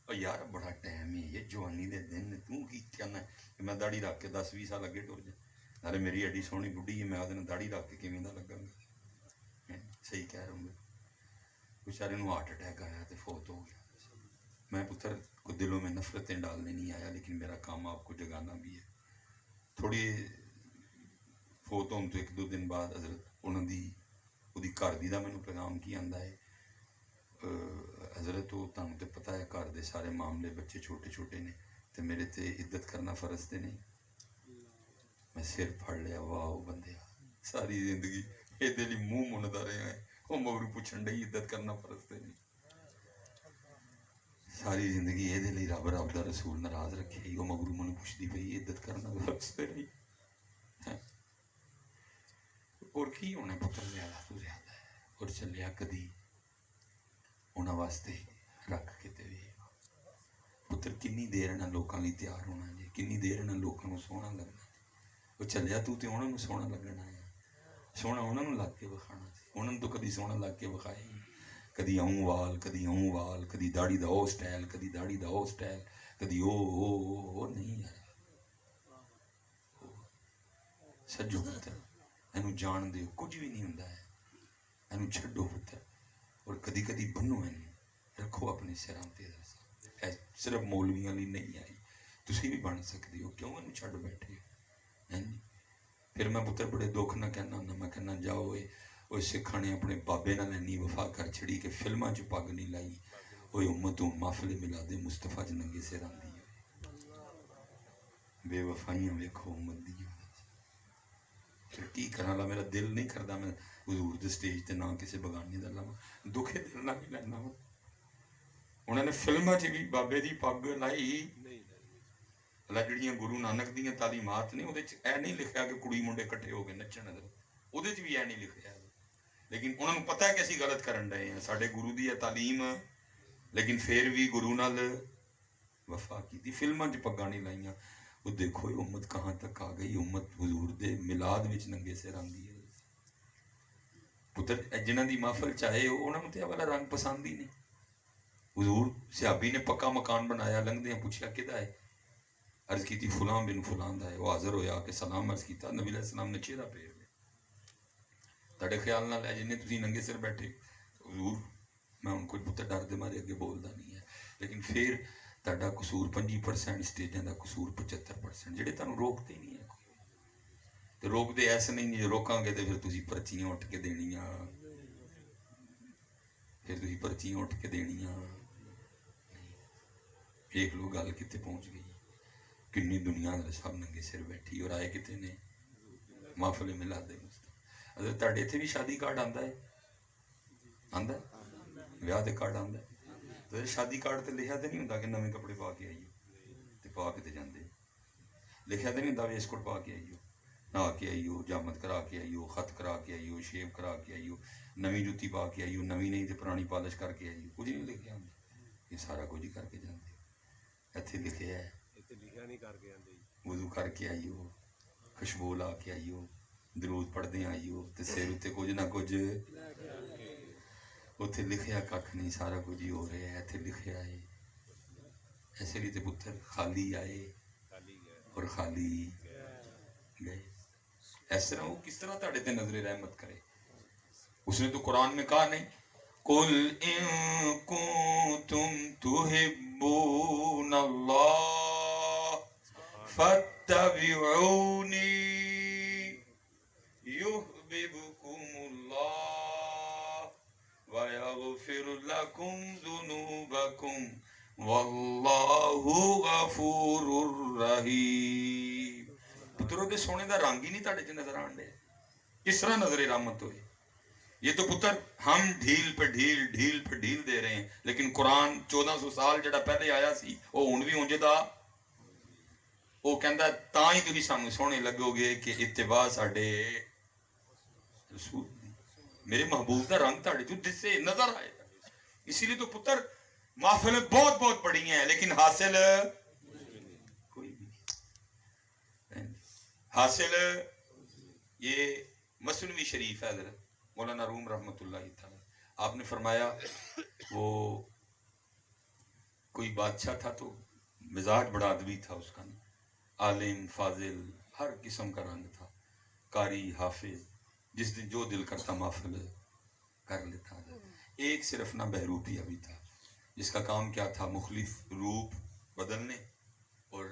Speaker 2: او یار بڑا ٹائم ہے یہ جوانی دے دن تو کی کہنا ہے کہ میں داڑھی رکھ کے 10-20 سال اگے ٹر جائیں، نارے میری ایڈی سونی بڈھی ہے میں آدھے داڑھی رکھ کے کیویں دا لگاں گا، صحیح کہہ رہا ہوں، بیچارے نوں ہارٹ اٹیک آیا تو فوت ہو گیا۔ میں پتر کو دلوں میں نفرتیں ڈالنے نہیں آیا، لیکن میرا کام آپ کو جگانا بھی ہے۔ تھوڑی فوت ہونے تو 1-2 دن بعد حضرت انہوں دی گھر دی دا مینوں پیغام کی آندا ہے، حضرت وہ تانوں تے پتہ ہے گھر دے سارے معاملے بچے چھوٹے چھوٹے نے تے میرے تے عدت کرنا فرض تے نہیں، میں سر پھڑ لیا، واہ بندیا ساری زندگی یہ دلی منہ مندا رہا ہے، وہ مگرو پوچھن ڈئی عدت کرنا فرض تے نہیں، ساری زندگی یہ دلی رب رب دا رسول ناراض رکھے، وہ مگرو منو پوچھدی پئی عدت کرنا فرض تے نہیں، اور کی ہونا پتر زیادہ تو زیادہ ہے، اور چلیا کدی انہاں واسطے رکھ کے تے وی پتر کنی دیر نہ لوکاں لئی تیار ہونا جی، کنی دیر نہ لوکاں نوں سوہنا لگنا، وہ چلیا تو تے انہاں نوں سوہنا لگنا ہے، سوہنا انہاں نوں لگ کے وکھانا سی، انہاں نوں تو کدی سوہنا لگ کے وکھائے نہیں، کدی اوں وال کدی داڑھی دا او سٹائل، کدی داڑھی دا او سٹائل، کدی او نہیں یار، سجو پتر اینو جان دیو، کچھ بھی نہیں ہوندا ہے، اینو چھڈو پتر، اور کدی کدی بنو اینو، رکھو اپنے سراں تے، صرف مولویاں لی نہیں آئی، تسی بھی بن سکتے ہو، کیوں اینو چھڈ بیٹھے ہو؟ پھر میں پتر بڑے دکھ نہ کہنا ہوں، میں کہنا جاؤ وہ سکھاں نے اپنے بابے نال اینی وفا کر چھڑی کہ فلماں چ پگ نہیں لائی، وہ امتوں محفل میلاد مصطفیٰ چ ننگے سر آندی ہے، بے وفائیاں ویکھو امت دیاں، پھر کی کراں لا، میرا دل نہیں کردا میں حضور دے سٹیج تے نہ کسے بگانے دا لاواں، دکھے دل نہ بھی لینا وا، انہوں نے فلماں چ بھی بابے دی پگ لائی، جڑیاں گرو نانک دیاں تعلیمات نے وہ اے نہیں لکھیا کہ کڑی منڈے کٹھے ہو کے نچن، وہ بھی اے نہیں لکھیا، لیکن انہوں نے پتہ ہے کہ اسی غلط کرن ڈے ہیں، ساڈے گرو دی ہے تعلیم، لیکن پھر بھی گرو نال وفا کی، فلماں چ پگاں نہیں لائیاں، وہ دیکھو یہ امت کہاں تک آ گئی، امت حضور دے میلاد وچ ننگے سر آندی ہے، پتر جنہاں دی محفل چاہے انہاں نوں تے والا رنگ پسند ہی نہیں، حضور صحابی نے پکا مکان بنایا، لنگدیاں پوچھیا کدا ہے، عرض کی تھی فلاں بن فلاں دا ہے، وہ حاضر ہویا کہ سلام عرض کیتا، نبی علیہ السلام نے چہرہ پھیر لیا. تاڑے خیال نہ لے جنہیں تسی ننگے سر بیٹھے حضور میں ان کو پتہ ڈر دے مارے اگے بولدا نہیں ہے، لیکن پھر تہاڈا قصور 25% اسٹیجاں دا قصور 75% جڑے تانوں روکتے ہی نہیں ہے کوئی. تے روک دے ایسے نہیں جے روکاں گے تے پھر تسی پرچیاں اٹھ کے دینیاں، پھر تسی پرچیاں اٹھ کے دینیاں. دیکھ لو گل کتے پہنچ گئی، کنی دنیا دے سب ننگے سر بیٹھی اور آئے کتے نے محفل میلاد مصطفیٰ. حضرت تہاڈے اتھے بھی شادی کارڈ آندا ہے؟ آندا ہے ویاہ دے کارڈ آندا ہے؟ تو شادی کارڈ تے لکھیا تے نہیں ہوندا کہ نویں کپڑے پا کے آئیو تے پا کے تے جاندے، لکھیا تے نہیں ہوندا ویسٹ کوٹ پا کے آئیو، نہا کے آئیو، جامت کرا کے آئیو، خط کرا کے آئیو، شیو کرا کے آئیو، نویں جُتی پا کے آئیو، نویں نہیں تے پرانی پالش کر کے آئیو. کچھ نہیں لکھیا ہوندا، یہ سارا کچھ ہی کر کے جاندے. ایتھے لکھیا ہے
Speaker 3: لکھیا نہیں کر کے آندے جی.
Speaker 2: وضو کر کے آئیو، خوشبو لا کے آئیو، درود پڑھدے آئیو تے سر اتنے کچھ نہ کچھ. اتنے لکھیا کھ نہیں، سارا کچھ ہی ہو رہا ہے. اتنے لکھیا ہے ایسے لیے تے پتر خالی آئے اور خالی گئے. اس طرح وہ کس طرح تہاڈے تے نظر رحمت کرے؟ اس نے تو قرآن میں کہا نہیں قُلْ إِن كُنتُمْ تُحِبُّونَ اللَّهَ فَاتَّبِعُونِي يُحْبِبْكُمُ اللَّهُ وَيَغْفِرْ لَكُمْ ذُنُوبَكُمْ وَاللَّهُ غَفُورٌ رَحِيمٌ. پتروں دے سونے دا رنگ ہی نہیں تہاڈے چ نظر آن دے، کس طرح نظر رحمت ہوئے؟ یہ تو پتر ہم ڈھیل پہ ڈھیل دے رہے ہیں، لیکن قرآن 1400 سال جڑا پہلے آیا سی وہ ہن بھی اونجے دا وہ کہندا تاں ہی تسی سانوں سونے لگو گے کہ اتباع ساڈے رسول دی. میرے محبوب دا رنگ تہاڈے جو دسے نظر آئے. اسی لیے تو پتر محفلیں بہت بہت پڑی ہیں لیکن حاصل کوئی بھی نہیں. حاصل یہ مسنوی شریف ہے حضرت مولانا روم رحمۃ اللہ تعالی. آپ نے فرمایا وہ کوئی بادشاہ تھا تو مزاج بڑا ادبی تھا اس کا، عالم فاضل ہر قسم کا رنگ تھا، قاری حافظ، جس دن جو دل کرتا محفل کر لیتا. ایک صرف نہ بہروپیہ بھی تھا جس کا کام کیا تھا مختلف روپ بدلنے اور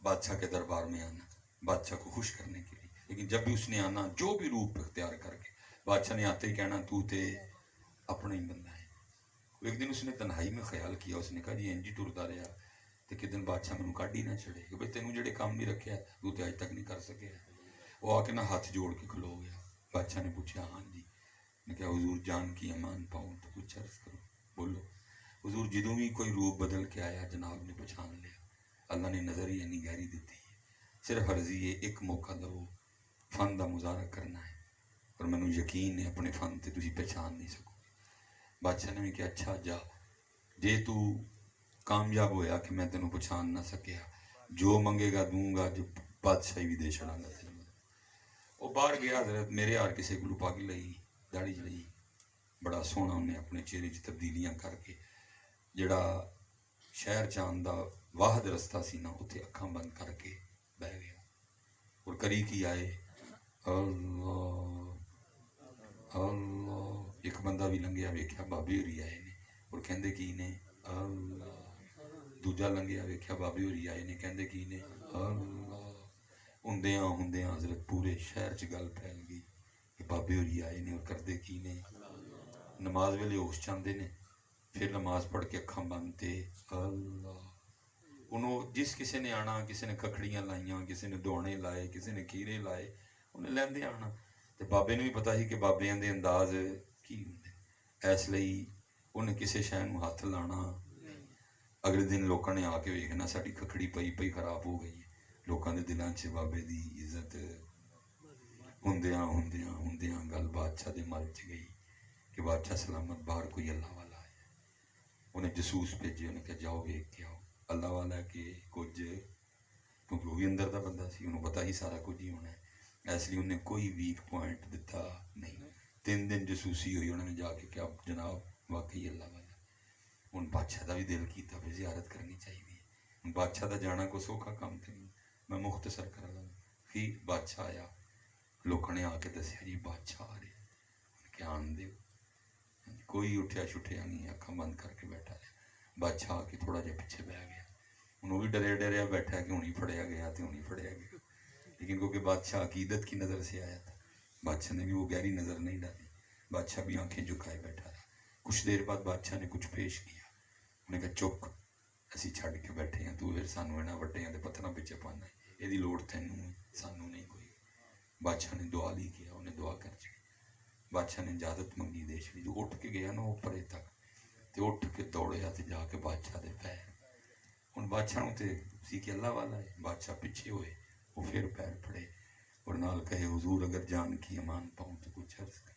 Speaker 2: بادشاہ کے دربار میں آنا بادشاہ کو خوش کرنے کے لیے. لیکن جب بھی اس نے آنا جو بھی روپ اختیار کر کے بادشاہ نے آتے ہی کہنا تو تے اپنا ہی بندہ ہے. ایک دن اس نے تنہائی میں خیال کیا، اس نے کہا جی انجی ٹرتا رہا تو کدن بادشاہ مینوں کڈ ہی نہ چھڑے کہ بھئی تینوں جڑے کام نہیں رکھیا تو تے اج تک نہیں کر سکے. وہ آ کے نہ ہاتھ جوڑ کے کھلو گیا. بادشاہ نے پوچھا ہاں جی. نے کہا حضور جان کی امان پاؤں تو کچھ عرض کرو. بولو. حضور جدوں بھی کوئی روپ بدل کے آیا جناب نے پہچان لیا. اللہ نے نظر ہی اینی گہری دیتی ہے، صرف عرضی ہے ایک موقع دو فن دا مظاہرہ کرنا ہے اور مینوں یقین ہے اپنے فن تے تسی پہچان نہیں سکو. بادشاہ نے بھی کہا اچھا جا جے تو کامیاب ہویا کہ میں تینوں پہچان نہ سکیا جو منگے گا دوں گا، جو بادشاہی بھی دے چھڑاں گا تینوں. وہ باہر گیا حضرت میرے یار کسے کولوں پاگ لئی داڑھی لئی بڑا سونا انہیں اپنے چہرے چ تبدیلیاں کر کے جڑا شہر چاند دا واحد رستہ سی نا اتنے اکھاں بند کر کے بہ گیا اور کری کی آئے اللہ اللہ. ایک بندہ بھی لنگیا ویکھیا بابے ہوری آئے نے اور کہندے کی نے اللہ. دوجا لنگیا ویکھیا بابے ہوری آئے نے کہندے کی نے اللہ. ہوندیاں حضرت پورے شہر چ گل پھیل گئی کہ بابے ہوری آئے نے اور کردے کی نے نماز ویلے ہوش چاندے نے پھر نماز پڑھ کے اکھاں بندتے اللہ. انہوں جس کسی نے آنا کسی نے ککڑیاں لائیاں کسی نے دوڑے لائے کسی نے کھیرے لائے انہیں لیندے آنا تے بابے نے بھی پتا ہی کہ بابیاں دے انداز کی ہوندے. اس لئی انہیں کسی شے نوں ہاتھ لانا. اگلے دن لوکاں نے آ کے ویکھنا ساڈی ککڑی پئی خراب ہو گئی ہے. لوکاں دے دلاں 'چ بابے دی عزت ہوندیاں گل بادشاہ دے مل 'چ گئی کہ بادشاہ سلامت باہر کوئی اللہ والا ہے. انہیں جسوس بھیجے انہیں کہ جاؤ ویکھ کے آؤ اللہ والا کہ کچھ کیونکہ وہ بھی اندر دا بندہ سی انہوں پتہ ہی سارا کچھ ہی ہونا ہے. اس لیے انہیں کوئی ویک پوائنٹ دتا نہیں. 3 دن جسوسی ہوئی انہوں نے جا کے کیا جناب واقعی اللہ والا. ہن بادشاہ دا بھی دل کیتا بھی زیارت کرنی چاہیے بادشاہ دا جانا کوئی سوکھا کام تے نہیں. میں مختصر کر رہا کہ بادشاہ آیا, لوگوں نے آ کے دسیا جی بادشاہ آ رہے, کیا آن دے, کوئی اٹھیا چھٹیا نہیں, اکھاں بند کر کے بیٹھا ہے. بادشاہ آ کے تھوڑا جہا پیچھے بہ گیا, انہوں بھی ڈریا ڈریا بیٹھا کہ ہونی پھڑیا گیا تو ہونی پھڑیا گیا, لیکن کیونکہ بادشاہ عقیدت کی نظر سے آیا تھا, بادشاہ نے بھی وہ گہری نظر نہیں ڈالی, بادشاہ بھی آنکھیں جھکائے بیٹھا رہا. کچھ دیر بعد بادشاہ نے کچھ پیش کیا, انہیں کہا چک, اسی چھڑ کے بیٹھے ہیں, تو پھر سانوں یہاں وٹیاں دے پتھراں پیچھے پانا ہے, یہ لوڑ تینوں سانوں نہیں کوئی. بادشاہ نے دعا لی کیا, انہیں دعا کر چڑی. بادشاہ نے اجازت منگی دے چڑی, جو اٹھ کے گیا نا وہ پرے تک, تو اٹھ کے دوڑیا تو جا کے بادشاہ دے پیر. ہوں بادشاہ تے سی کہ اللہ والا ہے, بادشاہ پیچھے ہوئے, وہ پھر پیر پڑے اور نال کہے حضور اگر جان کی امان پاؤں تو کچھ عرض کر.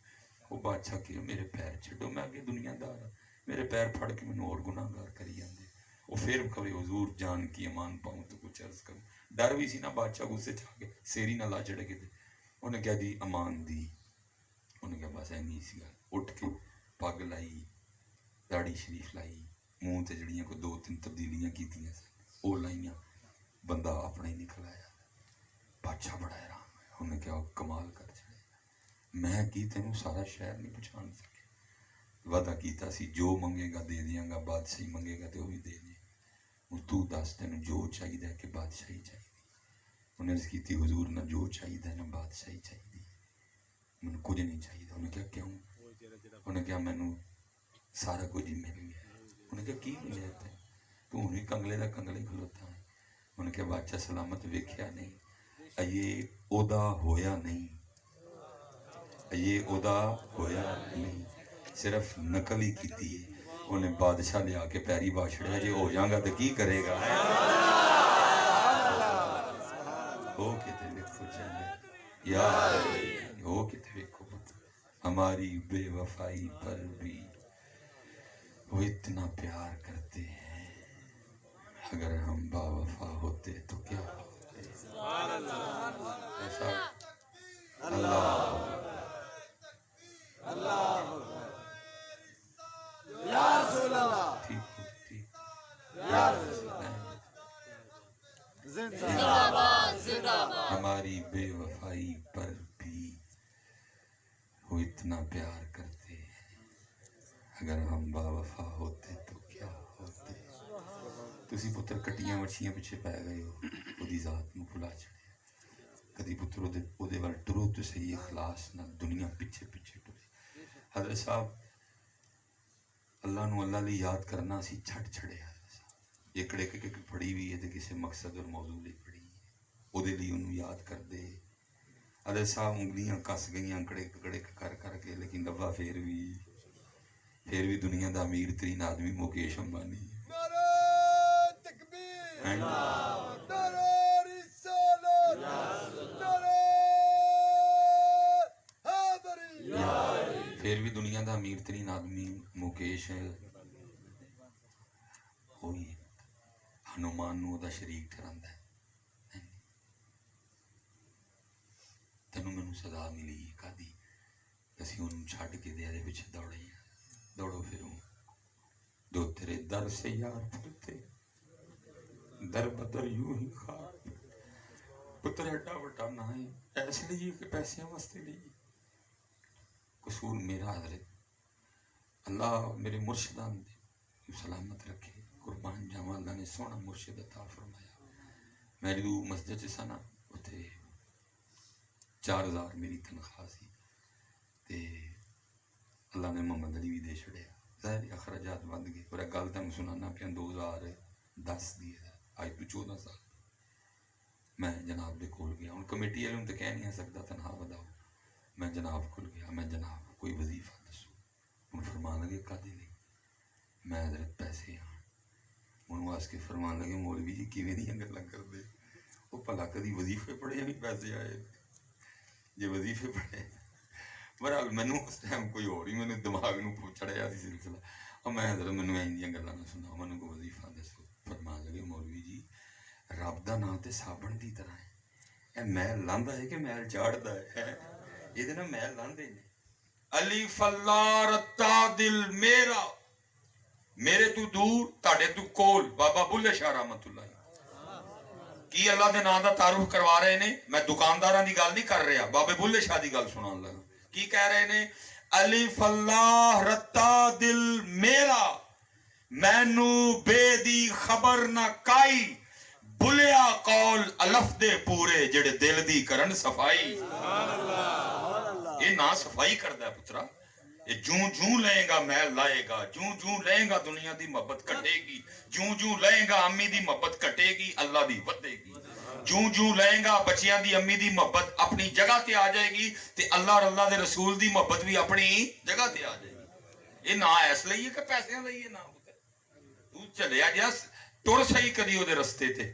Speaker 2: وہ بادشاہ کہ میرے پیر چھڈو, میں اگے دنیا دار ہاں, میرے پیر پھڑ کے مینوں اور گناہ گار کری جاندے. وہ پھر کہے حضور جان کی امان پاؤں تو کچھ عرض کروں. ڈر بھی سی نا, بادشاہ غصے چ آ کے سیری نہ لا چڑے کتے. انہیں کہا جی امان دی, انہیں کہا بس اینی سی گل. اٹھ کے پگ لائی, داڑھی شریف لائی, منہ تے جڑیاں کو 2-3 تبدیلیاں کیتیاں سن وہ لائیاں, بندہ اپنا ہی نکل آیا. بادشاہ بڑا حیران ہویا, انہیں کہا کمال کر چھڑے, میں کی تینوں سارا شہر نہیں پہچان سکے. وعدہ کیتا سی جو منگے گا دے دیاں گا, بادشاہی منگے گا تو وہ بھی دے دیں. ہوں تو دس تینوں جو چاہیے کہ بادشاہی چاہیے. انہیں عرض کی حضور نہ جو چاہیے نہ بادشاہی چاہیے, مجھے کچھ نہیں چاہیے. انہیں کہا کیوں؟ انہیں کہا مینوں سارا کچھ ہی مل گیا. انہیں کہا کی ملیا تین؟ تو انہیں کنگلے دا کنگلے کھلوتا ہے. انہیں کہا بادشاہ سلامت ویکھیا نہیں, یہ اودا ہویا نہیں, یہ اودا ہویا نہیں, صرف نقل ہی کیتی ہے. انہیں بادشاہ لے آ کے پیری باشڑیا, جی ہو جاؤں گا تو کی کرے گا. ہو کے تے ویکھو چلے یار, ہو کے تے ویکھو پتر, ہماری بے وفائی پر بھی وہ اتنا پیار کرتے ہیں, اگر ہم با وفا ہوتے تو کیا ہوتے. ایسا اللہ ٹھیک ٹھیک ہماری بے وفائی پر بھی وہ اتنا پیار کرتے ہیں, اگر ہم با وفا ہوتے تو کیا ہوتے. تسی پتر کٹیاں وچھیاں پیچھے پہ گئے ہو, وہ دی ذات نو بھلا چھڑے. کدی پتر او دے وال ٹرو تو صحیح اخلاص نہ, دنیا پیچھے پیچھے ٹرے. حضرت صاحب اللہ نو اللہ لی یاد کرنا سی چھٹ چھڑے. حضرت صاحب ایکڑے کے پڑھی ہوئی ہے تے کسے مقصد اور موضوع لئی پڑھی ہے, او دے لی انہوں یاد کر دے. حضرت صاحب انگلیاں کس گئیاں کڑے کڑے کر کر کے, لیکن دبا پھر بھی دنیا دا امیر ترین آدمی مکیش امبانی ہے.
Speaker 4: نعرہ تکبیر, نعرہ رسالت, نعرہ حیدری.
Speaker 2: پھر بھی دنیا دا امیر ترین آدمی مکیش ہے. ہوئی ہنومان نو دا شریک ٹھراندا ہے. تینوں مینوں سزا ملی ہے کدی, اسی انہوں چھڈ کے دے پیچھے دوڑے ہیں. دوڑو پھروں جو تیرے در سے یار پھرتے, در بدر یوں ہی خار. پتر ایڈا وڈا نہ ہے ایسے لیے کہ پیسے واسطے لیے. قصور میرا حضرت, اللہ میرے مرشدان دے سلامت رکھے, قربان جاواں. اللہ نے سونا مرشد عطا فرمایا. میں جدوں مسجد چ سا نا, اتھے 4000 میری تنخواہ سی, تے اللہ نے محمد علی بھی دے چھڑیا. ظاہر اخراجات بند گئے. اور ایک گل تمہیں سنانا پیا, 2010 دی ہے, آج تو 14 سال. میں جناب دے کول گیا, ہوں کمیٹی والوں تو کہہ نہیں سکتا تنخواہ بداؤ. میں جناب کول گیا, میں جناب کوئی وظیفہ دسو. ہوں فرمان لگے کدے لئی. میں حضرت پیسے آن. ہوں واسطے کے فرمان لگے مولوی جی کیویں دیاں گلاں کردے, وہ بھلا کدی وظیفے پڑھے نہیں پیسے آئے, جے وظیفے پڑھے. بہرحال مینوں اس ٹائم کوئی اور ہی مینوں دماغ نو چڑھیا سی سلسلہ. اور میں حضرت مینوں ایندیاں گلاں نہ سنا, مینوں کوئی وظیفہ دسو. فرمان لگے مولوی جی رب دا نام تے صابن دی طرح ہے, اے میل لاندا ہے کہ میل چاڑدا ہے, یہ دے نال میل لاندے نے. الف اللہ رتا دل میرا, میرے تو دور تاڑے تو کول. بابا بلے شاہ رحمت اللہ ਕੀ ਅੱਲਾ ਦੇ ਨਾਂ ਦਾ ਤਾਰੁਫ ਕਰਵਾ ਰਹੇ ਨੇ। ਮੈਂ ਦੁਕਾਨਦਾਰਾਂ ਦੀ ਗੱਲ ਨਹੀਂ ਕਰ ਰਿਹਾ, ਬਾਬੇ ਬੁੱਲੇ ਸ਼ਾਹ ਦੀ ਗੱਲ ਸੁਣਾਉਣ ਲੱਗਾ। ਕੀ ਕਹਿ ਰਹੇ ਨੇ? ਅਲਿਫ ਅੱਲਾਹ ਰੱਤਾ ਦਿਲ ਮੇਰਾ, ਮੈਨੂੰ ਬੇ ਦੀ ਖਬਰ ਨਾ ਕਾਈ, ਬੁਲਿਆ ਕੌਲ ਅਲਫ ਦੇ ਪੂਰੇ, ਜਿਹੜੇ ਦਿਲ ਦੀ ਕਰਨ ਸਫਾਈ। ਇਹ ਨਾ ਸਫਾਈ ਕਰਦਾ ਪੁੱਤਰਾ। ਇਹ ਜੂੰ ਜੂੰ ਲਏਗਾ ਮੈਲ ਲਾਏਗਾ, ਜੂੰ ਜੂੰ ਲਏਗਾ ਦੁਨੀਆ ਦੀ ਮੁਹੱਬਤ ਘਟੇਗੀ, ਜੂੰ ਜੂੰ ਲਏਗਾ ਅੰਮੀ ਦੀ ਮੁਹੱਬਤ ਘਟੇਗੀ, ਅੱਲਾ ਦੀ ਵਧੇਗੀ। ਜੂੰ ਜੂੰ ਲਏਗਾ ਬੱਚਿਆਂ ਦੀ ਅੰਮੀ ਦੀ ਮੁਹੱਬਤ ਆਪਣੀ ਜਗ੍ਹਾ ਤੇ ਆ ਜਾਏਗੀ, ਤੇ ਅੱਲਾ ਔਰ ਅੱਲਾ ਦੇ ਰਸੂਲ ਦੀ ਮੁਹੱਬਤ ਵੀ ਆਪਣੀ ਜਗ੍ਹਾ ਤੇ ਆ ਜਾਏਗੀ। ਇਹ ਨਾ ਇਸ ਲਈ ਹੈ ਕਿ ਪੈਸਿਆਂ ਲਈ ਹੈ, ਨਾ ਪੁੱਤਰ। ਤੂੰ ਚੱਲਿਆ ਜਾ ਤੁਰ ਸਹੀ ਕਦੀ ਉਹਦੇ ਰਸਤੇ ਤੇ।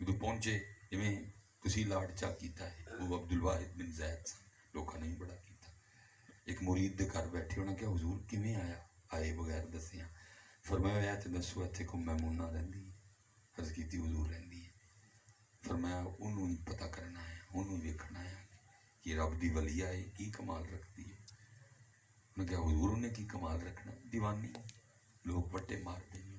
Speaker 2: ਜਦੋਂ ਪਹੁੰਚੇ ਜਿਵੇਂ ਤੁਸੀਂ ਲਾਡ ਚਾ ਕੀਤਾ ਹੈ, ਉਹ ਅਬਦੁਲ ਵਾਹਿਦ ਬਿਨ ਜ਼ੈਦ ਸਨ, ਲੋਕਾਂ ਨੇ ਬੜਾ ਕੀਤਾ। ਇੱਕ ਮੁਰੀਦ ਦੇ ਘਰ ਬੈਠੇ ਉਹਨਾਂ ਕਿਹਾ ਹਜ਼ੂਰ ਕਿਵੇਂ ਆਏ ਬਗੈਰ ਦੱਸਿਆ। ਫਰਮਾਇਆ ਤੇ ਦੱਸੋ ਇੱਥੇ ਕੋ ਮੈਮੂਨਾ ਰਹਿੰਦੀ ਹੈ। ਅਰਜ਼ ਕੀਤੀ ਹਜ਼ੂਰ ਰਹਿੰਦੀ ਹੈ। ਫਰਮਾਇਆ ਉਹਨੂੰ ਹੀ ਪਤਾ ਕਰਨਾ ਹੈ, ਉਹਨੂੰ ਹੀ ਵੇਖਣਾ ਹੈ ਕਿ ਰੱਬ ਦੀ ਵਲੀਆ ਹੈ, ਕੀ ਕਮਾਲ ਰੱਖਦੀ ਹੈ। ਉਹਨੇ ਕਿਹਾ ਹਜ਼ੂਰ ਉਹਨੇ ਕੀ ਕਮਾਲ ਰੱਖਣਾ, ਦੀਵਾਨੀ, ਲੋਕ ਵੱਟੇ ਮਾਰਦੇ ਨੇ।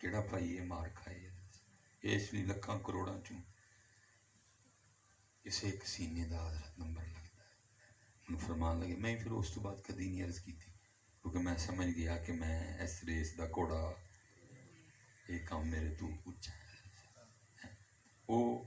Speaker 2: ਕਿਹੜਾ ਭਾਈ ਇਹ ਮਾਰ ਖਾਏ ਇਸ ਲਈ ਲੱਖਾਂ ਕਰੋੜਾਂ ਚੋਂ ਕਿਸੇ ਇੱਕ ਸੀਨੇ ਦਾ ਹਜ਼ਰਤ ਨੰਬਰ ਲੱਗਦਾ ਹੈ। ਹੁਣ ਫਰਮਾਨ ਲਗੇ ਮੈਂ ਫਿਰ ਉਸ ਤੋਂ ਬਾਅਦ ਕਦੀ ਨਹੀਂ ਅਰਜ਼ ਕੀਤੀ, ਕਿਉਂਕਿ ਮੈਂ ਸਮਝ ਗਿਆ ਕਿ ਮੈਂ ਇਸ ਰੇਸ ਦਾ ਘੋੜਾ, ਇਹ ਕੰਮ ਮੇਰੇ ਤੋਂ ਉੱਚਾ ਹੈ। ਉਹ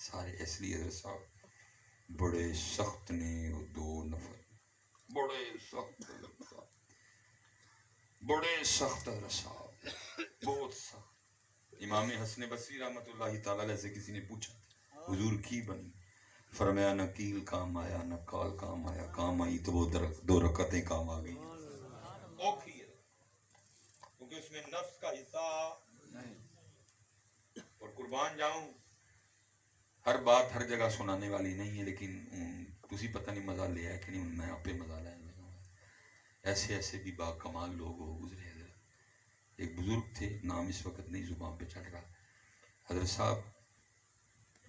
Speaker 2: سارے اس لیے حضرت صاحب بڑے سخت نے وہ 2 نفر، بڑے سخت حضرت صاحب، بڑے سخت حضرت صاحب، بہت سخت۔ امام حسن بصری رحمۃ اللہ تعالیٰ علیہ سے کسی نے پوچھا حضور کی بنی؟ فرمایا نہ کیل کام آیا نہ کال کام آیا، کام آئی تو وہ 2 رکعتیں کام آ گئی۔ اوکھی ہے کیونکہ اس میں نفس کا حصہ نہیں۔ اور قربان جاؤں ہر بات ہر جگہ سنانے والی نہیں ہے، لیکن تسی پتہ نہیں مزہ لیا ہے کہ نہیں، میں آپ پہ مزہ لایا۔ ایسے ایسے بھی با کمال لوگ ہو گزرے حضرت۔ ایک بزرگ تھے، نام اس وقت نہیں زبان پہ چڑھ رہا، حضرت صاحب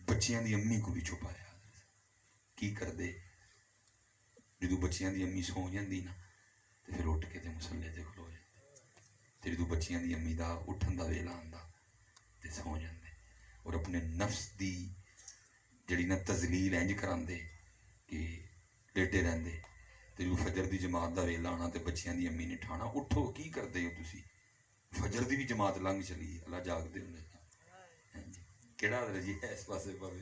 Speaker 2: بچیاں دی امی کو بھی چھپایا۔ حضرت کی کر دے جدو بچیاں دی امی سو جاندی نا تے پھر اٹھ کے تے مسلے تے کھلو جاندے، تے جدو بچیاں دی امی دا اٹھن دا ویلا آندا تے سو جاندے، اور اپنے نفس دی جڑی نا تذلیل انج کراندے کہ لیٹے رہندے، تے جو فجر دی جماعت دا ویلا آنا تے بچیاں دی امی نے ٹھانا اٹھو کی کردے ہو تسی، فجر دی بھی جماعت لنگ چلی، اللہ جاگ دے ہوندے کیڑا رجی ہے اس پاسے پاوے،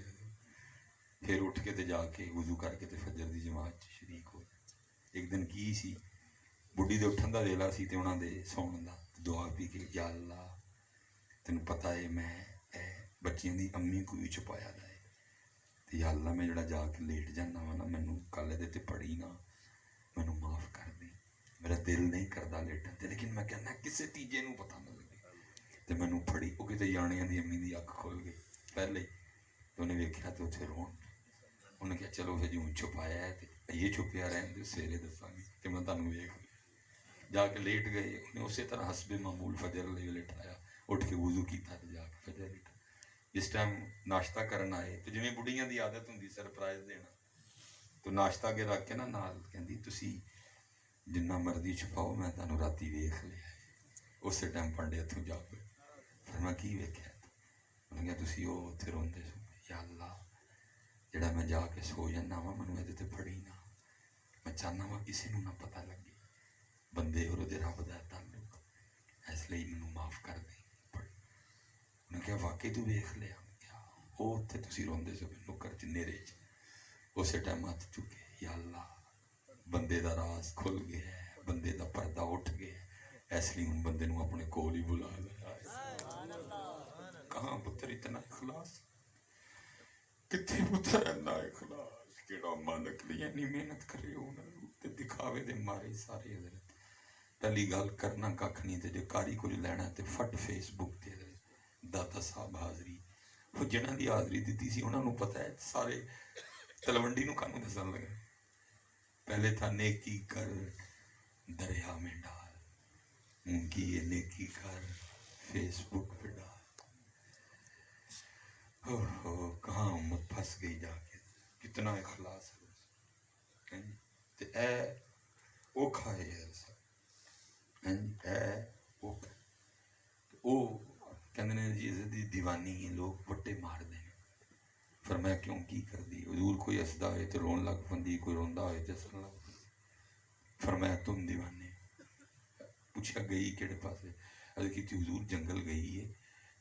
Speaker 2: پھر اٹھ کے تے جا کے وضو کر کے تے فجر دی جماعت شریک ہو۔ ایک دن کی سی بڈھی دے اٹھن دا ویلا سی تے انہاں دے سون دا، دعا پی کے یا اللہ تینوں پتہ ہے میں بچیاں دی امی کو بھی چھپایا دا ہے، تے یا اللہ میں جڑا جا کے لیٹ جانا وا نا مینوں کل دے تے پڑھی نا، مینوں معاف کر دیں، میرا دل نہیں کردا لیٹن تے، لیکن میں کہنا کسے تیجے نوں پتہ نہ لگے، تے مینوں پڑھی او کتے جانیاں دی امی دی اکھ کھل گئی پہلے، تے انہیں ویکھیا تے اتھے رون، انہیں کہا چلو پھر جوں چھپایا ہے تے یہ چھپیا رہن دے، سویرے دساں گے کہ میں تانوں ویکھ لیا۔ جا کے لیٹ گئے، انہیں اسی طرح حسب معمول فجر لے لٹایا، اٹھ کے وضو کیتا تے جا کے فجر لٹا۔ جس ٹائم ناشتہ کرنا آئے تو جویں بڑھیاں دی عادت ہوندی سرپرائز دینا، تو ناشتہ کے رکھ کے نا نال کہندی تسی جنہ مرضی چھپاؤ میں تانوں راتی ویکھ لیا ہے۔ اسی ٹائم پانڈے ہتھوں جا کے پھر میں کی ویکھیا؟ انہیں کہا تسی او اتھے روندے سو، یا اللہ جڑا میں جا کے سو جانا وا مینوں اہدے تے پڑھی نا، میں چاہنا وا کسی نوں نہ پتہ لگے بندے اور دے رب دا تعلق، اس لیے مینوں معاف کر دیں پڑھ۔ انہیں کہا واقعی تو ویکھ لیا؟ کیا او اتھے تسی روندے سو نکر چ نیرے چ، اسی ٹائم ہاتھ چکے یا اللہ بندے دا راز کھل گیا ہے، بندے دا پردہ اٹھ گیا ہے، اس لیے ان بندے نوں اپنے کول ہی بلا لیا۔ کہاں پتر اتنا اخلاص، کتنے پتر اتنا اخلاص، کیڑا مالک لیا نہیں محنت کرے انہوں تے دکھاوے دے مارے سارے۔ حضرت پہلی گل کرنا ککھ نہیں تے جو کاری کچھ لینا تے فٹ فیس بک تے داتا صاحب حاضری، وہ جنہاں دی حاضری دیتی سی انہاں نوں پتہ ہے سارے تلونڈی نوں کانوں دسن لگے، پہلے تھا نیکی کر دریا میں ڈال، ان کی یہ نیکی کر فیس بک پہ ڈال۔ کہاں امت پھنس گئی جا کے، کتنا اخلاص ہے تے اے اوکھا ہے ایسا، اے اوکھا او کہندے نے جی دی دیوانی ہیں لوگ وٹے مار دیں، فرمایا کیوں کی کر دی؟ حضور کوئی ہسدا ہوئے تو رون لگ پندی، کوئی روندا ہوئے تو ہسن لگ پندی، فرمایا تم دیوانے۔ پوچھا گئی کیڑے پاسے؟ عرض کی حضور جنگل گئی ہے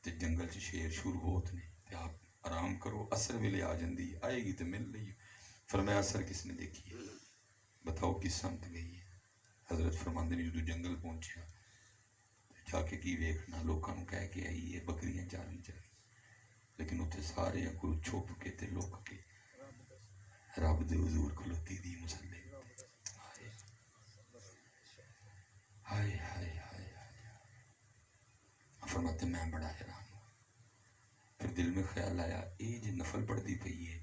Speaker 2: تے جنگل چ شیر شور بہت نے تے آپ آرام کرو، اثر ویلے آ جاندی آئے گی تے مل لئی۔ فرمایا اثر کس نے دیکھی ہے؟ بتاؤ کس سمت گئی ہے؟ حضرت فرماندے نے جدوں جنگل پہنچیا جا کے کی ویکھنا، لوکاں نوں کہہ کے آئی ہے بکریاں چاری چاری، لیکن اتنے سارے کو چھپ کے تے لک کے رب دے حضور کھلوتی دی مسلے ہائے ہائے ہائے ہائے۔ فرماتے میں بڑا حیران ہوں، پھر دل میں خیال آیا اے جے نفل پڑھتی پئی ہے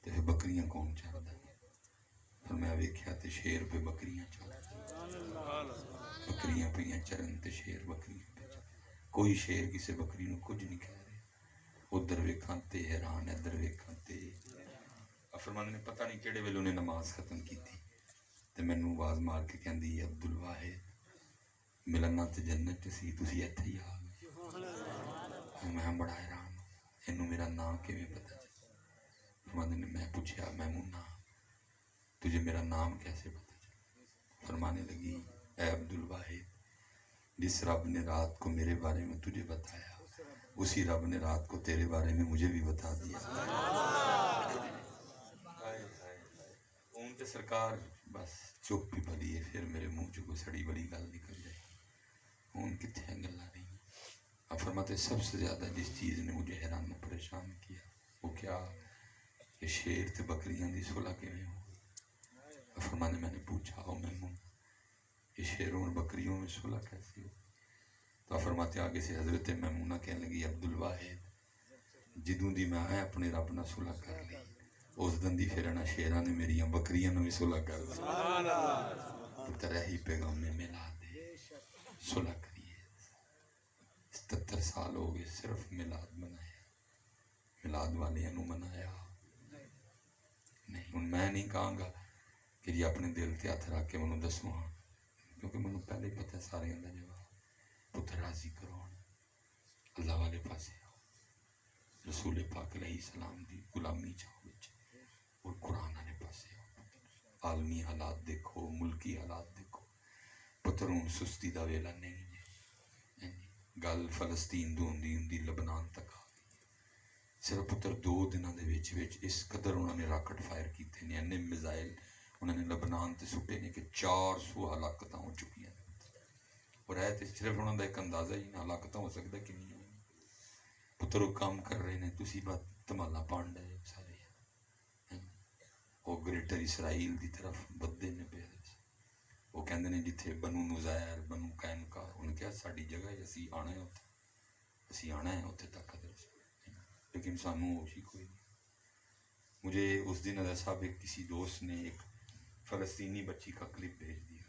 Speaker 2: تو پھر بکریاں کون چاردا ہے؟ پھر میں ویکھیا تے شیر پہ بکریاں چاردا، بکریاں پہ چرن تے شیر بکریاں پہ چرن، کوئی شیر کسی بکری نوں کچھ نہیں کہہ رہے، ادھر ویکھاں تے حیران ادھر ویکھاں تے۔ فرماندے نے پتہ نہیں کیڑے ویلے انہیں نماز ختم کی تھی تے مینوں آواز مار کے کہندی عبد الواحد ملنا تے جنت سی تسی ایتھے ہی آ گئے۔ میں بڑا حیران ہوں اینوں میرا نام کیویں پتہ چلا؟ فرماندے نے میں پوچھا میمونہ تجھے میرا نام کیسے پتہ چلا؟ فرمانے لگی اے عبد الواحد جس رب نے رات کو میرے بارے میں تجھے بتایا اسی رب نے رات کو تیرے بارے میں مجھے بھی بتا دیا. اون تے سرکار بس چپ ہی بھلی ہے، پھر میرے منہ چ کوئی سڑی بڑی گل نکل جائے. اون کتنے گلا نہیں. آپ فرماتے سب سے زیادہ جس چیز نے مجھے حیران و پریشان کیا وہ کیا کہ شیر تے بکریاں دی صلح کیویں ہو. فرمانے میں نے پوچھا او میمون یہ شیروں اور بکریوں میں صلح کیسی ہو؟ تو فرماتے آگے سے حضرت میمونہ کہنے لگی عبدالواحد جدوں دی میں آیا اپنے رب نہ صلح کر لی اس دن دی پھر انہاں شیراں نے میریاں بکریاں نو بھی صلح کر لی. پتر ہی پیغام میں ملا دے صلح کریے. 77 سال ہو گئے صرف میلاد منایا، میلاد والے نو منایا نہیں. ہن میں نہیں کہاں گا کہ جی اپنے دل تے ہاتھ رکھ کے منوں دسو ہاں، کیونکہ منوں پہلے ہی پتہ ہے سارے دا جواب. پتر راضی کرو اللہ والے پاسے آؤ، رسول پاک علیہ السلام دی غلامی چاہو بچ اور قرآن والے پاسے آؤ. عالمی حالات دیکھو، ملکی حالات دیکھو. پتروں سستی دا ویلا نہیں جی. گل فلسطین دو ہوندی لبنان تک آ گئی. صرف پتر 2 دنوں دے وچ اس قدر انہوں نے راکٹ فائر کیتے نے، انہیں میزائل انہوں نے لبنان تے سٹے نے کہ 400 ہلاکتاں ہو چکی ہیں. اور ہے تے صرف انہوں دا ایک اندازہ ہی نہ ہلاکتاں ہو سکتا کہ نہیں ہوئی. پتر وہ کام کر رہے نے تسی بات تمالا پانڈ ہے سارے. وہ گریٹر اسرائیل دی طرف بدے نے پہ وہ کہندے نے جتھے بنو نزیر بنو قینقاع انہیں کہا ساڑی جگہ ہے اسی آنا ہے اتھے، اسی آنا ہے اتھے تک حضرت. لیکن سانوں ہوشی کوئی نہیں. مجھے اس دن حضرت صاحب ایک کسی دوست نے ایک فلسطینی بچی کا کلپ بھیج دیا،